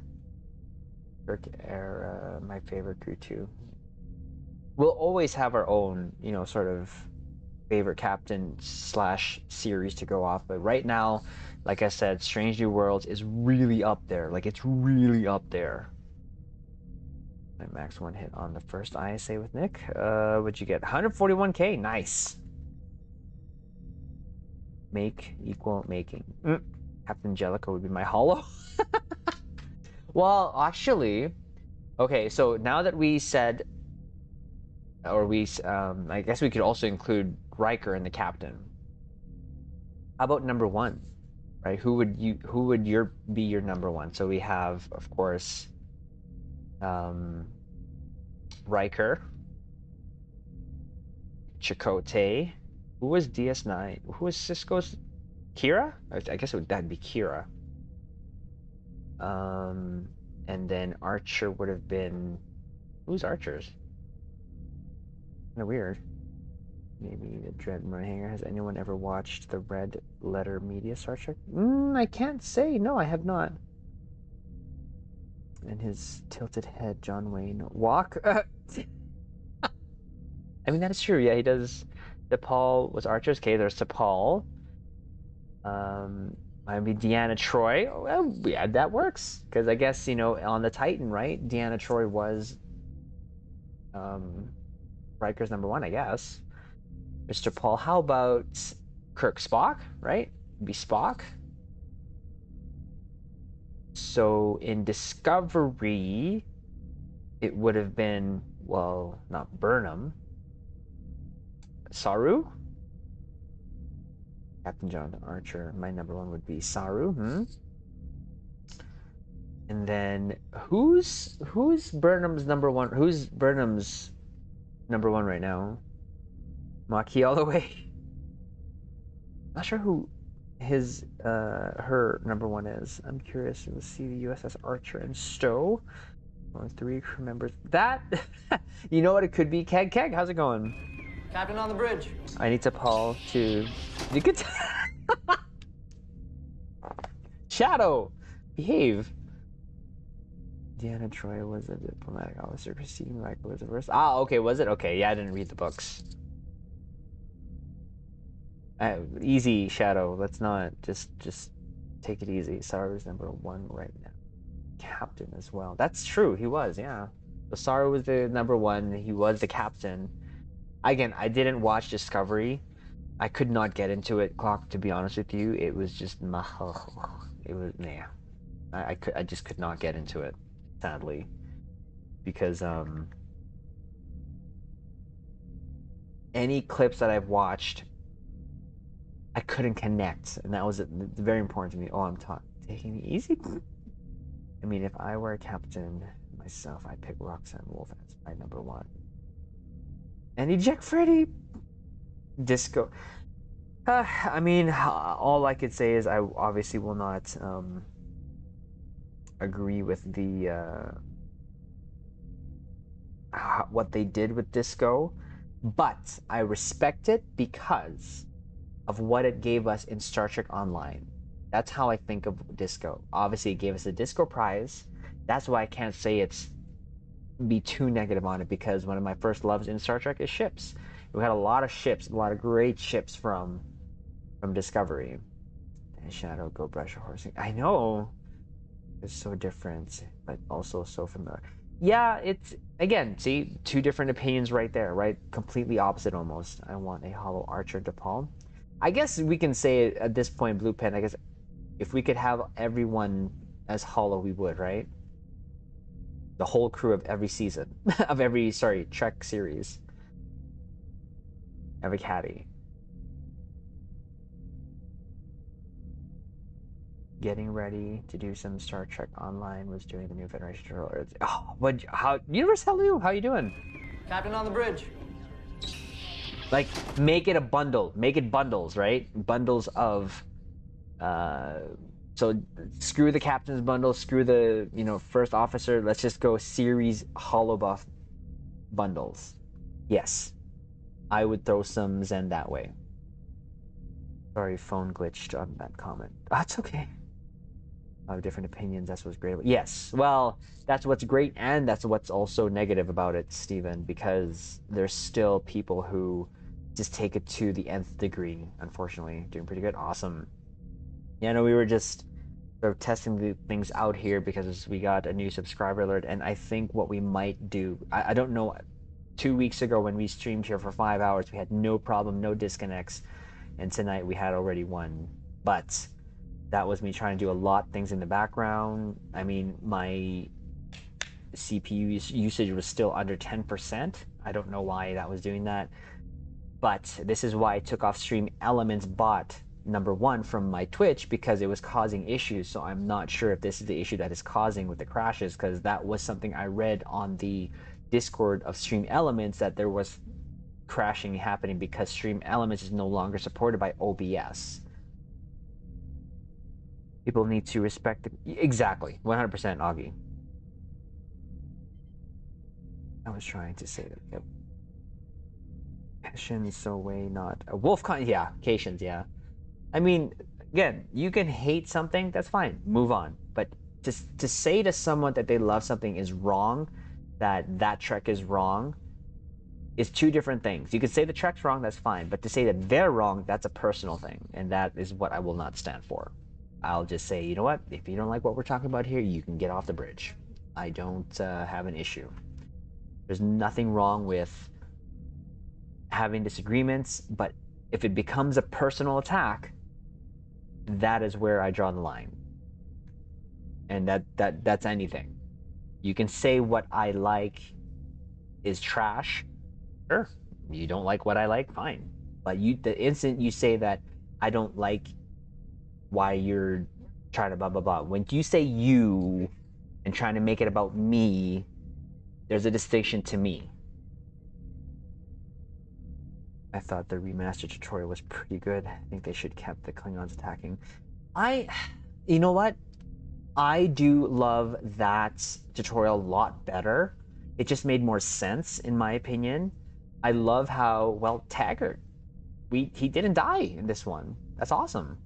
Kirk era, my favorite crew too. We'll always have our own, sort of favorite captain / series to go off, but right now, like I said, Strange New Worlds is really up there. Like, it's really up there. My max 1 hit on the first ISA with Nick. What'd you get? 141k. Nice. Make equal making. Captain Jellicoe would be my holo. Well, actually, okay, so now that we said, or I guess we could also include Riker in the captain. How about number 1? Right? Who would be your number 1? So we have, of course, Riker, Chakotay. Who was DS9? Who was Cisco's? Kira? I guess that'd be Kira. And then Archer would have been. Who's Archer's? Kind of weird. Maybe the Dread Hanger. Has anyone ever watched the Red Letter Media Star Trek? I can't say. No, I have not. And his tilted head, John Wayne. Walk? I mean, that is true. Yeah, he does. DePaul was Archer's. Okay, there's DePaul. Might be Deanna Troi. Oh, well, yeah, that works. Because I guess, on the Titan, right? Deanna Troi was Riker's number 1, I guess. Mr. Paul, how about Kirk Spock, right? Be Spock. So in Discovery, it would have been, well, not Burnham. Saru? Captain John Archer. My number 1 would be Saru. And then who's Burnham's number 1? Who's Burnham's number 1 right now? Maquis all the way. Not sure who her number 1 is. I'm curious to see the USS Archer and Stowe. Only 3 crew members. That you know what it could be? Keg, how's it going? Captain on the bridge. I need to Paul to. You could. Shadow, behave. Deanna Troi was a diplomatic officer. Christine Riker was a verse. Ah, okay, was it? Okay, yeah, I didn't read the books. Easy, Shadow. Let's not just take it easy. Saru's number 1 right now. Captain as well. That's true. He was, yeah. Osaru was the number one. He was the captain. Again, I didn't watch Discovery. I could not get into it, Clock, to be honest with you. It was just, it was, nah. I just could not get into it, sadly. Because, any clips that I've watched, I couldn't connect. And that was very important to me. Oh, I'm taking it easy. I mean, if I were a captain myself, I'd pick Roxanne Wolf as my number one. And eject Freddy. Disco. I mean, all I could say is I obviously will not agree with the what they did with Disco, but I respect it because of what it gave us in Star Trek Online. That's how I think of Disco. Obviously, it gave us a Disco prize. That's why I can't say it's be too negative on it, because one of my first loves in Star Trek is ships. We had a lot of ships, a lot of great ships from Discovery. And Shadow, go brush your horse. I know. It's so different, but also so familiar. Yeah, it's, again, see, two different opinions right there, right? Completely opposite almost. I want a hollow Archer DePaul. I guess we can say at this point, Blue Pen, I guess if we could have everyone as hollow, we would, right? The whole crew of every season, of every, Trek series. Every caddy. Getting ready to do some Star Trek Online, was doing the New Federation tutorial. Oh, what? How? Universe, hello, how you doing? Captain on the bridge. Like, make it a bundle. Make it bundles, right? Bundles of, so screw the captain's bundle, screw the, first officer. Let's just go series hollow buff bundles. Yes, I would throw some Zen that way. Sorry, phone glitched on that comment. That's okay. I have different opinions. That's what's great about it. Yes, well, that's what's great, and that's what's also negative about it, Steven, because there's still people who just take it to the nth degree, unfortunately. Doing pretty good. Awesome. Yeah, no, we were just sort of testing the things out here because we got a new subscriber alert, and I think what we might do, I don't know, 2 weeks ago when we streamed here for 5 hours, we had no problem, no disconnects, and tonight we had already one. But that was me trying to do a lot of things in the background. I mean, my CPU usage was still under 10%. I don't know why that was doing that. But this is why I took off Stream Elements bot number 1 from my Twitch, because it was causing issues. So I'm not sure if this is the issue that is causing with the crashes, because that was something I read on the Discord of Stream Elements, that there was crashing happening because Stream Elements is no longer supported by OBS. People need to respect the... Exactly. 100%, Augie. I was trying to say that. Yep. Cations, so way not... Wolfcon, yeah. Cations, yeah. I mean, again, you can hate something, that's fine. Move on. But to say to someone that they love something is wrong, that Trek is wrong, is two different things. You could say the Trek's wrong, that's fine. But to say that they're wrong, that's a personal thing. And that is what I will not stand for. I'll just say, you know what? If you don't like what we're talking about here, you can get off the bridge. I don't have an issue. There's nothing wrong with having disagreements, but if it becomes a personal attack, that is where I draw the line. And that's anything. You can say what I like is trash. Sure. You don't like what I like, fine. But the instant you say that I don't like why you're trying to blah blah blah, when you say you and trying to make it about me, there's a distinction to me. I thought the remastered tutorial was pretty good. I think they should kept the Klingons attacking. You know what? I do love that tutorial a lot better. It just made more sense, in my opinion. I love how, well, Taggart, he didn't die in this one. That's awesome.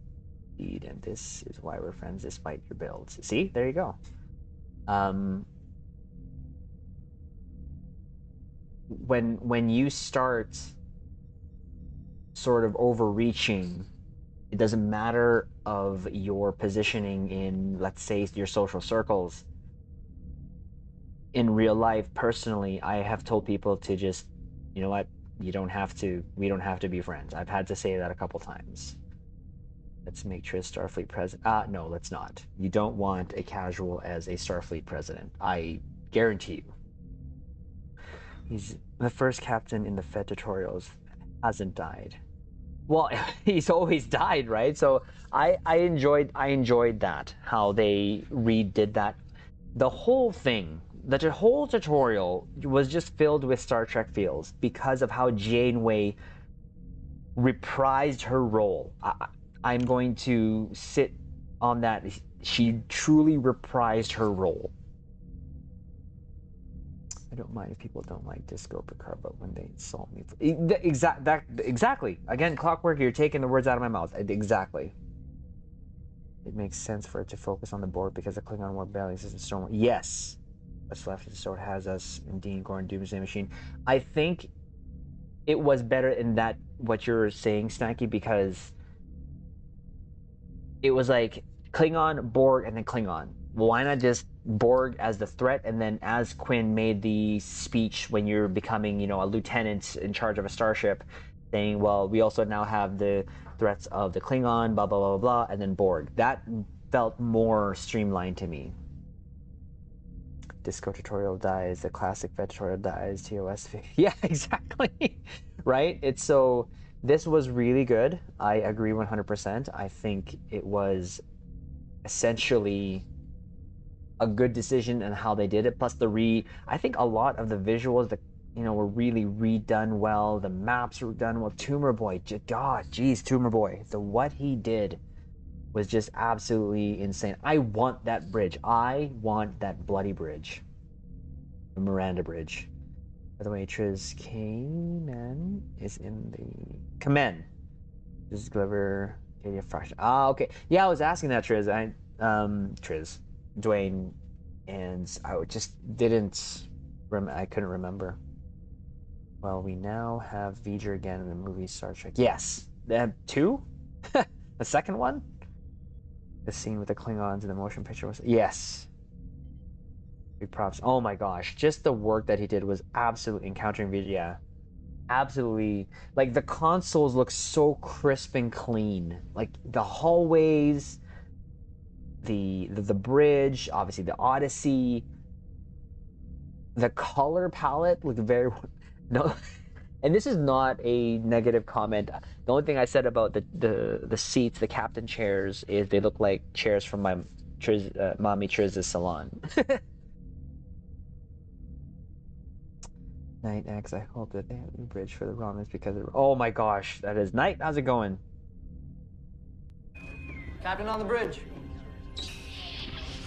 And this is why we're friends despite your builds. See, there you go. When you start sort of overreaching, it doesn't matter of your positioning in, let's say, your social circles. in real life, personally, I have told people to just, you know what, we don't have to be friends. I've had to say that a couple times. Let's make TRIZ Starfleet president. No, let's not. You don't want a casual as a Starfleet president. I guarantee you. He's the first captain in the Fed tutorials. Hasn't died. Well, he's always died, right? So I enjoyed that, how they redid that. The whole thing, the whole tutorial was just filled with Star Trek feels because of how Janeway reprised her role. I'm going to sit on that. She truly reprised her role. I don't mind if people don't like Disco Picard, but when they insult me, exactly. Again, Clockwork, you're taking the words out of my mouth. Exactly. It makes sense for it to focus on the board because the Klingon War Battling System Storm. Yes, what's left of the story has us in Dean Gorn Doomsday Machine. I think it was better in that what you're saying, Snacky, because it was like Klingon, Borg, and then Klingon. Why not just Borg as the threat, and then as Quinn made the speech when you're becoming, you know, a lieutenant in charge of a starship, saying, well, we also now have the threats of the Klingon, blah, blah, blah, blah, and then Borg. That felt more streamlined to me. Disco tutorial dies, the classic vet tutorial dies, TOS. Yeah, exactly. Right? It's so, this was really good. I agree 100%. I think it was essentially a good decision in how they did it. Plus I think a lot of the visuals that, you know, were really redone well. The maps were done well. Tumor Boy, God, geez, Tumor Boy. What he did was just absolutely insane. I want that bridge. I want that bloody bridge. The Miranda Bridge. By the way, TRIZ K-Man is in the command. This is Glover Data Fraction. Ah, okay. Yeah, I was asking that, TRIZ. TRIZ. Dwayne, and I just didn't I couldn't remember. Well, we now have V'ger again in the movie Star Trek. Yes. They have two? The second one? The scene with the Klingons in the motion picture was... Yes. Big props. Oh my gosh. Just the work that he did was absolutely... Encountering V'ger, yeah. Absolutely. Like, the consoles look so crisp and clean. Like, the hallways... The bridge, obviously the Odyssey, the color palette looked very no, and this is not a negative comment. The only thing I said about the seats, the captain chairs, is they look like chairs from my mommy Triz's salon. Night X, I hope that they have a bridge for the Romans because of, oh my gosh, that is Night. How's it going? Captain on the bridge.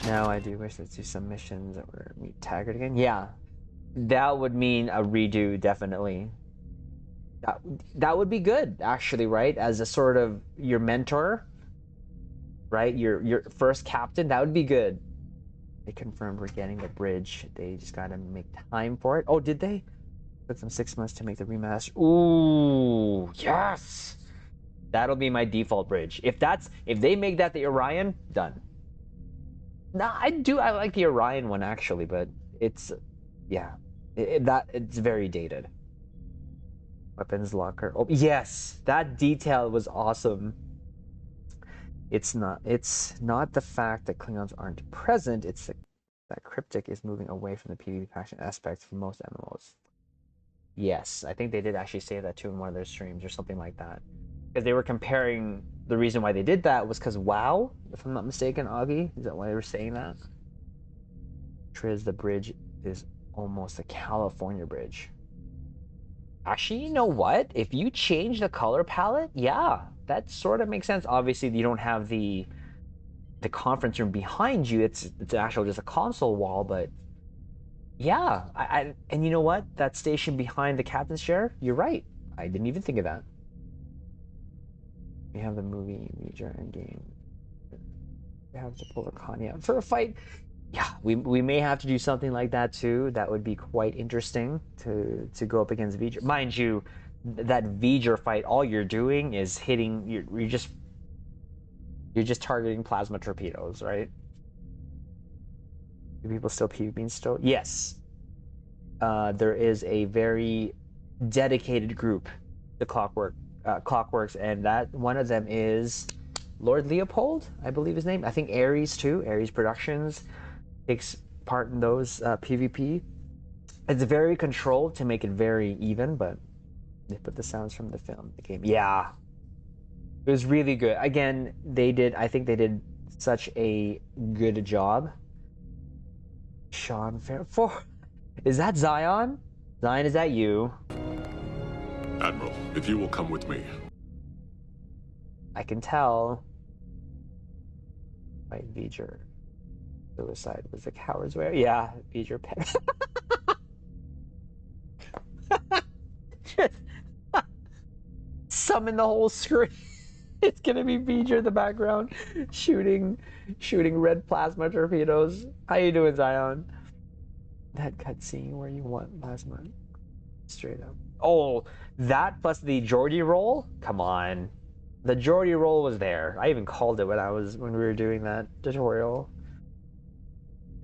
Now I do wish to do some missions that were meet Taggart again. Yeah, that would mean a redo, definitely. That would be good, actually, right? As a sort of your mentor, right? Your first captain, that would be good. They confirmed we're getting the bridge. They just gotta make time for it. Oh, did they? Took them 6 months to make the remaster. Ooh, yes! That'll be my default bridge. If they make that the Orion, done. No, I like the Orion one actually, but it's, yeah, it's very dated. Weapons locker. Oh yes, that detail was awesome. It's not the fact that Klingons aren't present. It's that Cryptic is moving away from the PvP faction aspect for most MMOs. Yes, I think they did actually say that too in one of their streams or something like that, because they were comparing. The reason why they did that was because WoW, if I'm not mistaken, Augie, is that why they were saying that? TRIZ, the bridge is almost a California bridge. Actually, you know what? If you change the color palette, yeah, that sort of makes sense. Obviously, you don't have the conference room behind you. It's actually just a console wall, but yeah, and you know what? That station behind the captain's chair, you're right. I didn't even think of that. We have the movie Major and game. We have to pull the Kanye out for a fight. Yeah, we may have to do something like that too. That would be quite interesting to go up against V'ger. Mind you, that V'ger fight, all you're doing is hitting. You're just targeting plasma torpedoes, right? Do people still PvP still? Yes. There is a very dedicated group, the Clockworks, and that one of them is Lord Leopold, I believe his name. I think Ares too. Ares Productions takes part in those PvP. It's very controlled to make it very even, but they put the sounds from the film, the game. Yeah, it was really good. Again, I think they did such a good job. Sean Fair. Is that Zion? Zion, is that you? Admiral, if you will come with me. I can tell. Right, V'ger. Suicide was a coward's way. Yeah, V'ger pet. Just summon the whole screen. It's gonna be V'ger in the background, shooting red plasma torpedoes. How you doing, Zion? That cutscene where you want plasma, straight up. Oh, that plus the Geordie roll. Come on, the Geordie roll was there. I even called it when we were doing that tutorial.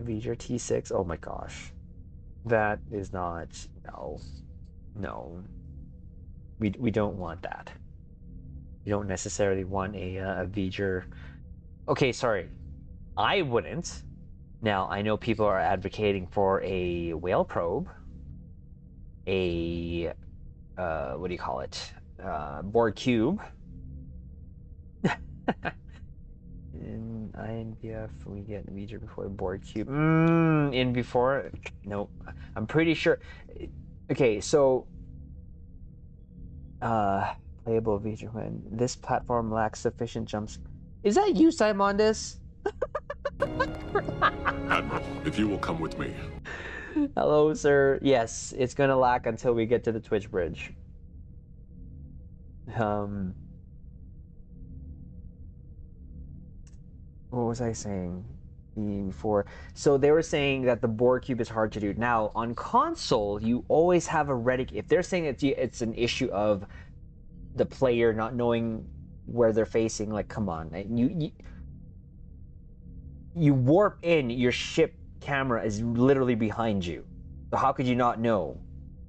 V'ger T6. Oh my gosh, that is not. No. We don't want that. You don't necessarily want a V'ger. Okay, sorry. I wouldn't. Now, I know people are advocating for a whale probe. What do you call it? Borg cube. In INBF, we get V'ger before Borg cube. In before? No. I'm pretty sure. Okay, so playable V'ger when this platform lacks sufficient jumps. Is that you, Simondis? Admiral, if you will come with me. Hello, sir. Yes, it's gonna lack until we get to the Twitch bridge. What was I saying before? So they were saying that the Borg cube is hard to do. Now on console, you always have a retic. If they're saying it's an issue of the player not knowing where they're facing, like, come on, you warp in, your ship camera is literally behind you, so how could you not know?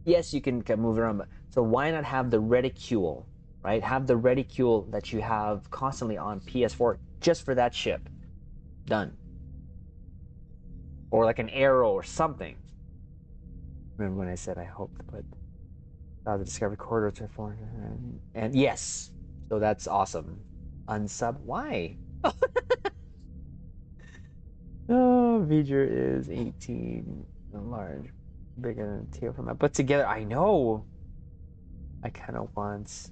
Yes, you can move around, but so why not have the reticule, right? Have the reticule that you have constantly on PS4 just for that ship. Done. Or like an arrow or something. Remember when I said I hope to put the Discovery Corridor to 400, and yes, so that's awesome. Unsub, why? Oh, V'ger is 18 large, bigger than Teal from that. But together, I know. I kind of want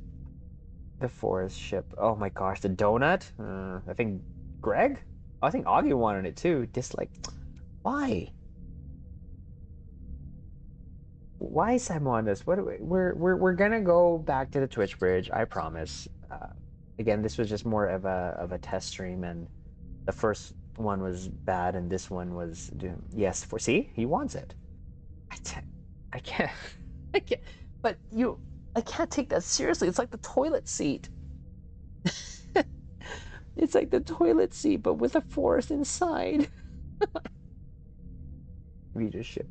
the forest ship. Oh my gosh, the donut. I think Greg. I think Augie wanted it too. Dislike. Why? Why Simon this? What? We're gonna go back to the Twitch bridge. I promise. Again, this was just more of a test stream, and the first one was bad, and this one was yes. See, he wants it. I can't. I can't. But I can't take that seriously. It's like the toilet seat. It's like the toilet seat, but with a forest inside. Readership.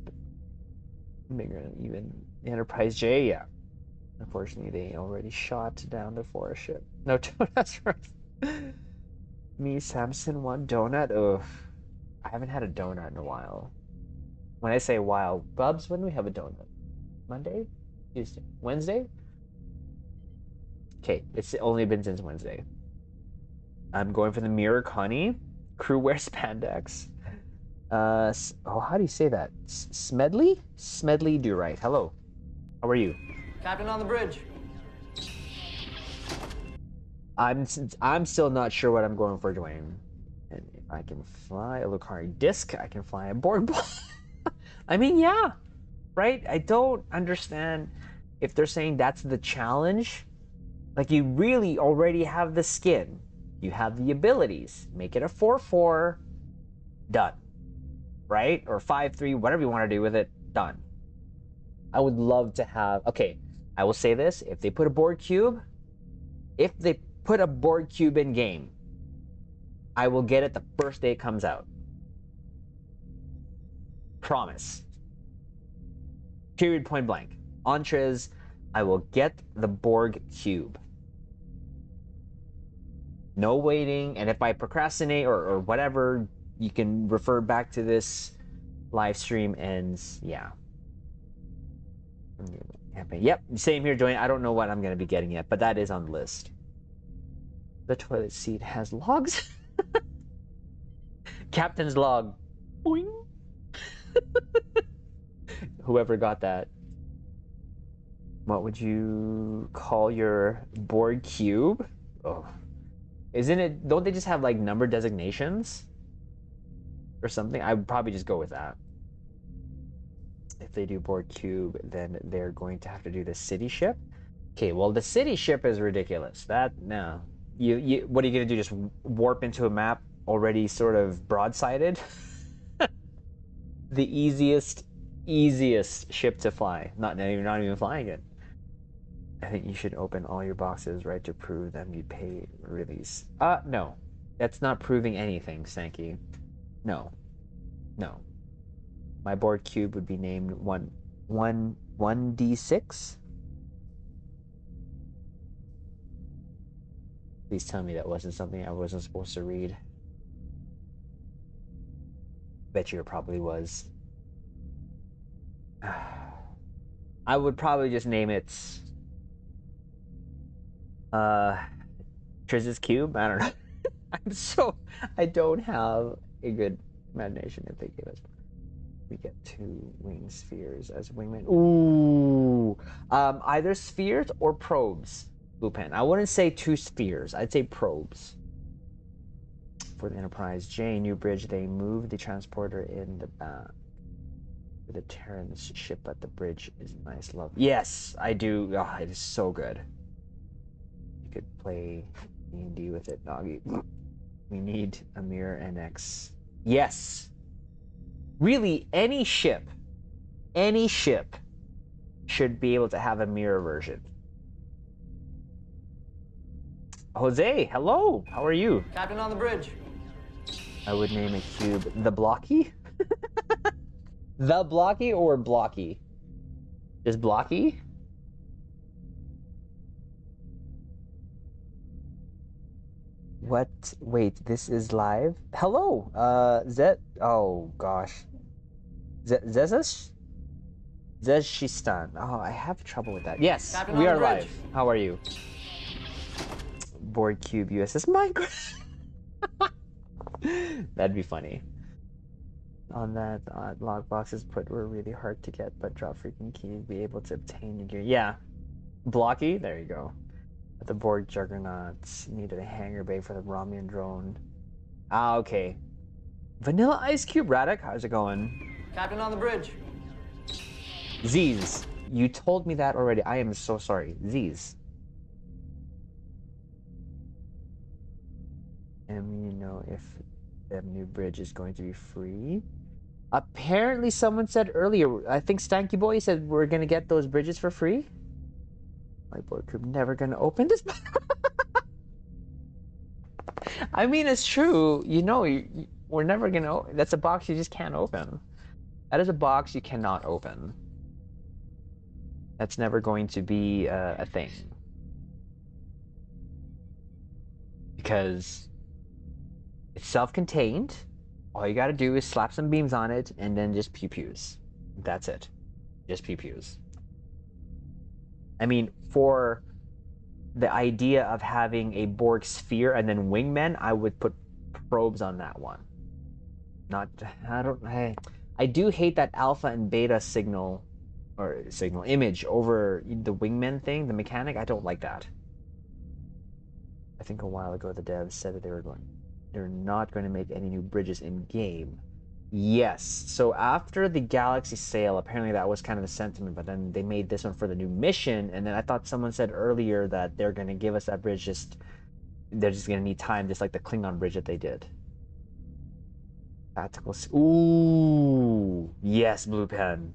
Bigger than even the Enterprise J, yeah. Unfortunately, they already shot down the forest ship. No, that's right. Me, Samson, one donut. Ugh. I haven't had a donut in a while. When I say while, Bubs, when do we have a donut? Monday? Tuesday? Wednesday? Okay, it's only been since Wednesday. I'm going for the Mirror Connie. Crew wear spandex. How do you say that? Smedley? Smedley do right. Hello. How are you? Captain on the bridge. I'm still not sure what I'm going for, Dwayne. And if I can fly a Lucari disc, I can fly a board ball. I mean, yeah, right? I don't understand if they're saying that's the challenge. Like, you really already have the skin. You have the abilities. Make it a 4-4. Done. Right? Or 5-3, whatever you want to do with it. Done. I would love to have... Okay, I will say this. If they put a board cube... If they put a board cube in game, I will get it the first day it comes out. Promise. Period, point blank. On TRIZ, I will get the Borg cube. No waiting, and if I procrastinate or whatever, you can refer back to this live stream and yeah. Yep, same here, Joanne. I don't know what I'm going to be getting yet, but that is on the list. The toilet seat has logs. Captain's log. Boing. Whoever got that. What would you call your Borg cube? Oh. Isn't it, don't they just have like number designations? Or something? I would probably just go with that. If they do Borg cube, then they're going to have to do the city ship. Okay, well the city ship is ridiculous. That, no. You what are you gonna do? Just warp into a map already sort of broadsided? The easiest ship to fly. Not even flying it. I think you should open all your boxes, right, to prove them you pay release. No. That's not proving anything, Stanky. No. No. My Borg cube would be named 1D6. Please tell me that wasn't something I wasn't supposed to read. Bet you it probably was. I would probably just name it TRIZ's cube. I don't know. I don't have a good imagination if they gave us. We get 2 wing spheres as wingmen. Ooh, either spheres or probes. Blue pen. I wouldn't say 2 spheres. I'd say probes. For the Enterprise J new bridge, they moved the transporter in the back. The Terran's ship at the bridge is nice. Love. Yes, I do. Oh, it is so good. You could play D&D with it, doggy. We need a mirror NX. Yes. Really, any ship should be able to have a mirror version. Jose, hello. How are you? Captain on the bridge. I would name a cube the Blocky. The Blocky or Blocky? Just Blocky? What? Wait, this is live? Hello, Zet. Oh gosh, Zezash, Zeshistan. Oh, I have trouble with that. Yes, Captain we on are the bridge. live. How are you? Borg cube USS Minecraft. That'd be funny. On that, log boxes put were really hard to get, but drop freaking key be able to obtain your gear. Yeah, Blocky. There you go. But the Borg juggernauts needed a hangar bay for the Romulan drone. Ah, okay. Vanilla Ice Cube Radek, how's it going? Captain on the bridge. Z's, you told me that already. I am so sorry. Z's. And you know if the new bridge is going to be free? Apparently someone said earlier, I think Stanky Boy said we're gonna get those bridges for free. My Borg cube never gonna open this. I mean, it's true. You know, we're never gonna. That's a box you just can't open. That is a box you cannot open. That's never going to be a thing. Because it's self-contained. All you gotta do is slap some beams on it and then just pew-pews. That's it. Just pew-pews. I mean, for the idea of having a Borg sphere and then wingmen, I would put probes on that one. I do hate that alpha and beta signal image over the wingmen thing, the mechanic. I don't like that. I think a while ago the devs said that they're not going to make any new bridges in game. Yes. So after the Galaxy sale, apparently that was kind of the sentiment, but then they made this one for the new mission, and then I thought someone said earlier that they're going to give us that bridge, they're just going to need time, just like the Klingon bridge that they did. Tactical. Ooh, yes, Blue Pen.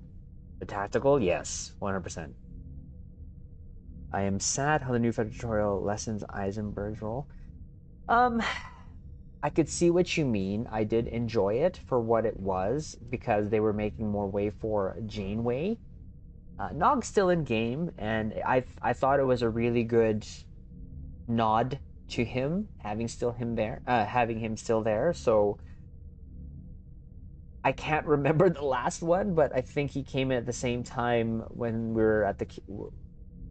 The tactical, yes, 100%. I am sad how the new tutorial lessens Eisenberg's role. I could see what you mean. I did enjoy it for what it was because they were making more way for Janeway. Nog's still in game, and I thought it was a really good nod to him having him still there. So I can't remember the last one, but I think he came in at the same time when we were at the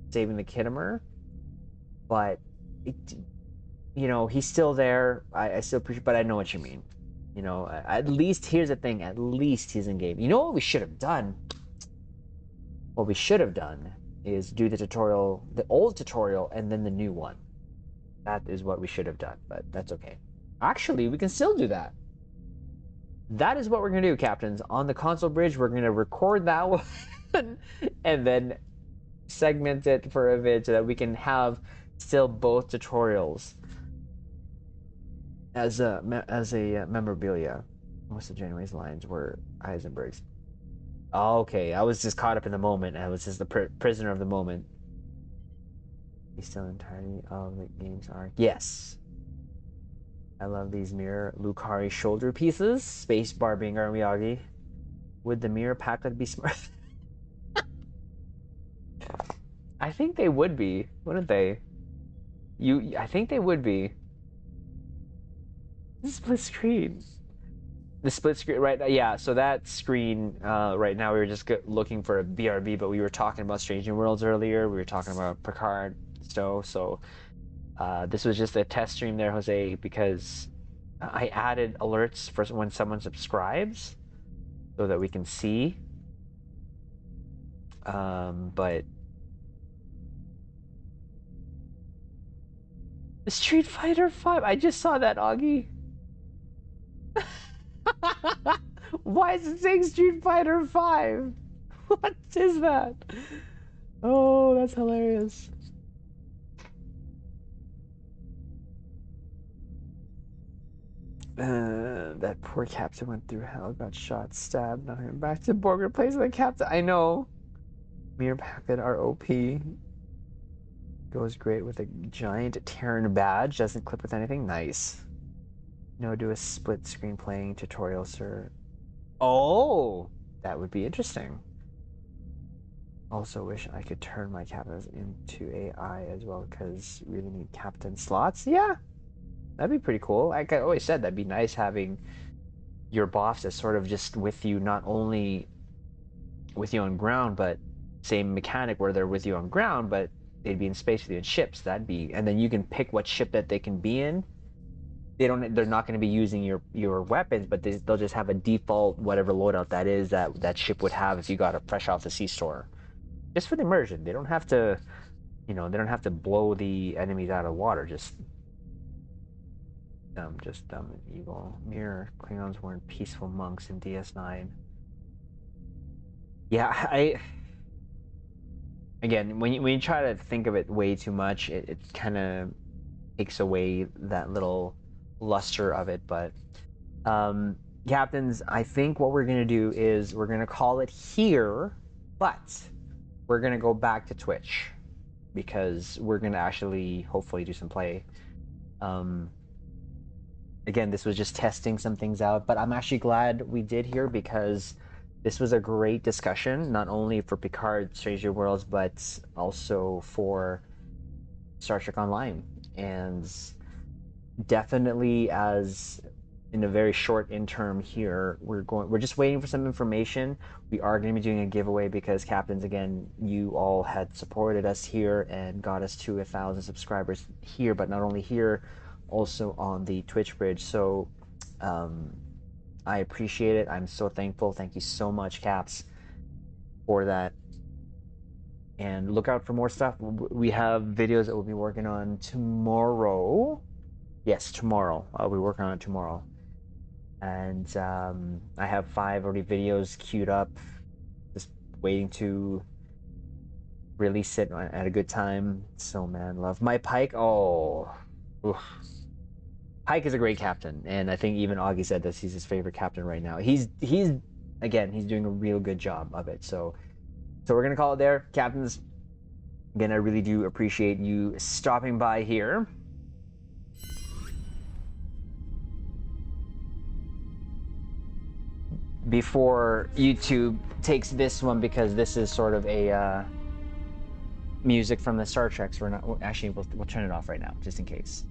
saving the Kittimer. But it, he's still there. I still appreciate, but I know what you mean. At least here's the thing. At least he's in game. You know what we should have done? What we should have done is do the tutorial, the old tutorial, and then the new one. That is what we should have done, but that's okay. Actually, we can still do that. That is what we're gonna do, captains. On the console bridge, we're gonna record that one and then segment it for a vid so that we can have still both tutorials as a memorabilia. Most of Janeway's lines were Heisenberg's. Oh, okay, I was just caught up in the moment. I was just the prisoner of the moment. He's still entirely of the game's arc. Yes. I love these mirror Lucari shoulder pieces. Space bar being Miyagi. Would the mirror packlet be smart? I think they would be, wouldn't they? I think they would be. The split screen. The split screen, right? Yeah, so that screen, right now we were just looking for a BRB, but we were talking about Strange New Worlds earlier. We were talking about Picard, so this was just a test stream there, Jose, because I added alerts for when someone subscribes so that we can see. But Street Fighter 5, I just saw that, Augie. Why is it saying Street Fighter 5? What is that? Oh, that's hilarious. That poor captain went through hell, got shot, stabbed, not him back to Borg, replacing the captain. I know. Mirror packet ROP goes great with a giant Terran badge. Doesn't clip with anything. Nice. No, do a split screen playing tutorial, sir. Oh, that would be interesting. Also wish I could turn my captains into AI as well, because really need captain slots. Yeah, that'd be pretty cool. Like I always said, that'd be nice having your boss as sort of just with you, not only with you on ground, but same mechanic where they're with you on ground, but they'd be in space with you in ships. That'd be, and then you can pick what ship that they can be in. They're not going to be using your weapons, but they'll just have a default whatever loadout that is that ship would have if you got it fresh off the sea store. Just for the immersion. They don't have to, they don't have to blow the enemies out of the water. Just dumb and evil. Mirror Klingons weren't peaceful monks in DS9. Yeah, again, when you try to think of it way too much, it kind of takes away that little luster of it. But captains, I think what we're gonna do is we're gonna call it here, but we're gonna go back to Twitch because we're gonna actually hopefully do some play. Again, this was just testing some things out, but I'm actually glad we did here because this was a great discussion, not only for Picard, Stranger Worlds, but also for Star Trek Online. And definitely, as in a very short interim here, we're just waiting for some information. We are going to be doing a giveaway because captains, again, you all had supported us here and got us to 1,000 subscribers here, but not only here, also on the Twitch bridge. So I appreciate it. I'm so thankful. Thank you so much, Caps, for that. And look out for more stuff. We have videos that we'll be working on tomorrow. Yes, tomorrow. I'll be working on it tomorrow. And I have 5 already videos queued up, just waiting to release it at a good time. So, man, love my Pike. Oh, oof. Pike is a great captain, and I think even Augie said this. He's his favorite captain right now. He's again, he's doing a real good job of it. So we're gonna call it there, captains. Again, I really do appreciate you stopping by here. before YouTube takes this one, because this is sort of a music from the Star Treks. We're not actually. We'll turn it off right now, just in case.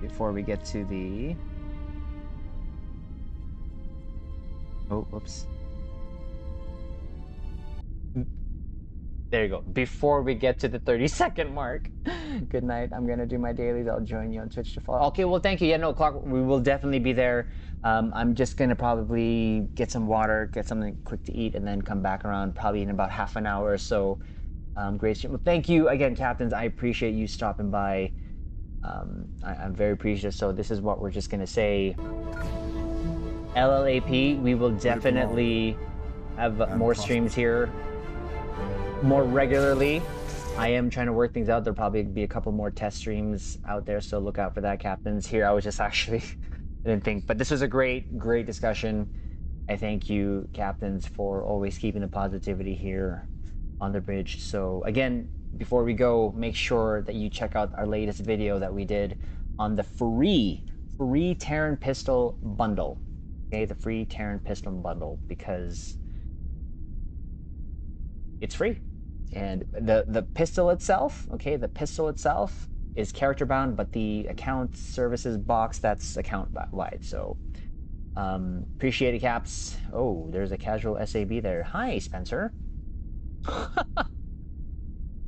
Before we get to the. Oh, whoops. There you go. Before we get to the 30-second mark. Good night. I'm going to do my dailies. I'll join you on Twitch to follow. Okay, well, thank you. Yeah, no, Clock, we will definitely be there. I'm just going to probably get some water, get something quick to eat, and then come back around probably in about half an hour or so. Great stream. Well, thank you again, Captains. I appreciate you stopping by. I'm very appreciative. So this is what we're just going to say. LLAP, we will definitely have more streams here more regularly. I am trying to work things out. There'll probably be a couple more test streams out there, so look out for that, Captains. Here, I was just actually didn't think, but this was a great discussion. I thank you, Captains, for always keeping the positivity here on the bridge. So again, before we go, make sure that you check out our latest video that we did on the free Terran pistol bundle. Okay, the free Terran pistol bundle, because it's free. And the pistol itself, okay, the pistol itself is character bound, but the account services box, that's account wide. So appreciate it, Caps. Oh, there's a casual SAB there. Hi, Spencer.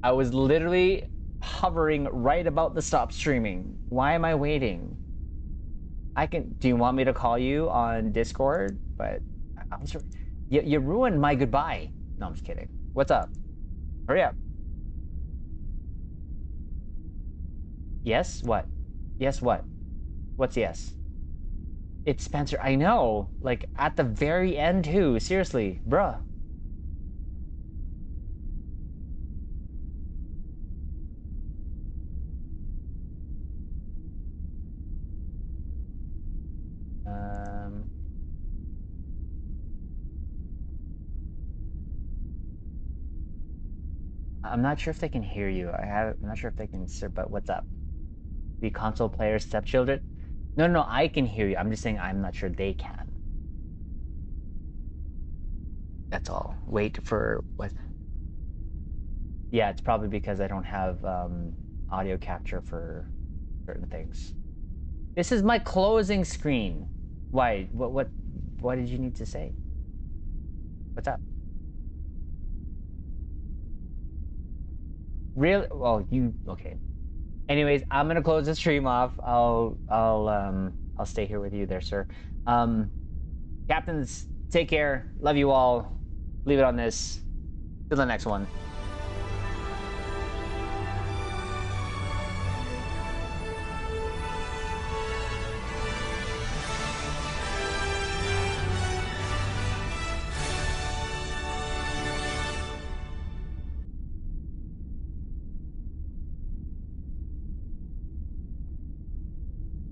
I was literally hovering right about the stop streaming. Why am I waiting? Do you want me to call you on Discord? But I'm sorry. You ruined my goodbye. No, I'm just kidding. What's up? Hurry up. Yes? What? Yes, what? What's yes? It's Spencer. I know. Like, at the very end, too. Seriously. Bruh. I'm not sure if they can hear you. I'm not sure if they can, but what's up? The console players, stepchildren? No, I can hear you. I'm just saying I'm not sure they can. That's all. Wait for what? Yeah, it's probably because I don't have audio capture for certain things. This is my closing screen. Why? What did you need to say? What's up? Really? Well, okay. Anyways, I'm gonna close the stream off. I'll stay here with you there, sir. Captains, take care. Love you all. Leave it on this. Till the next one.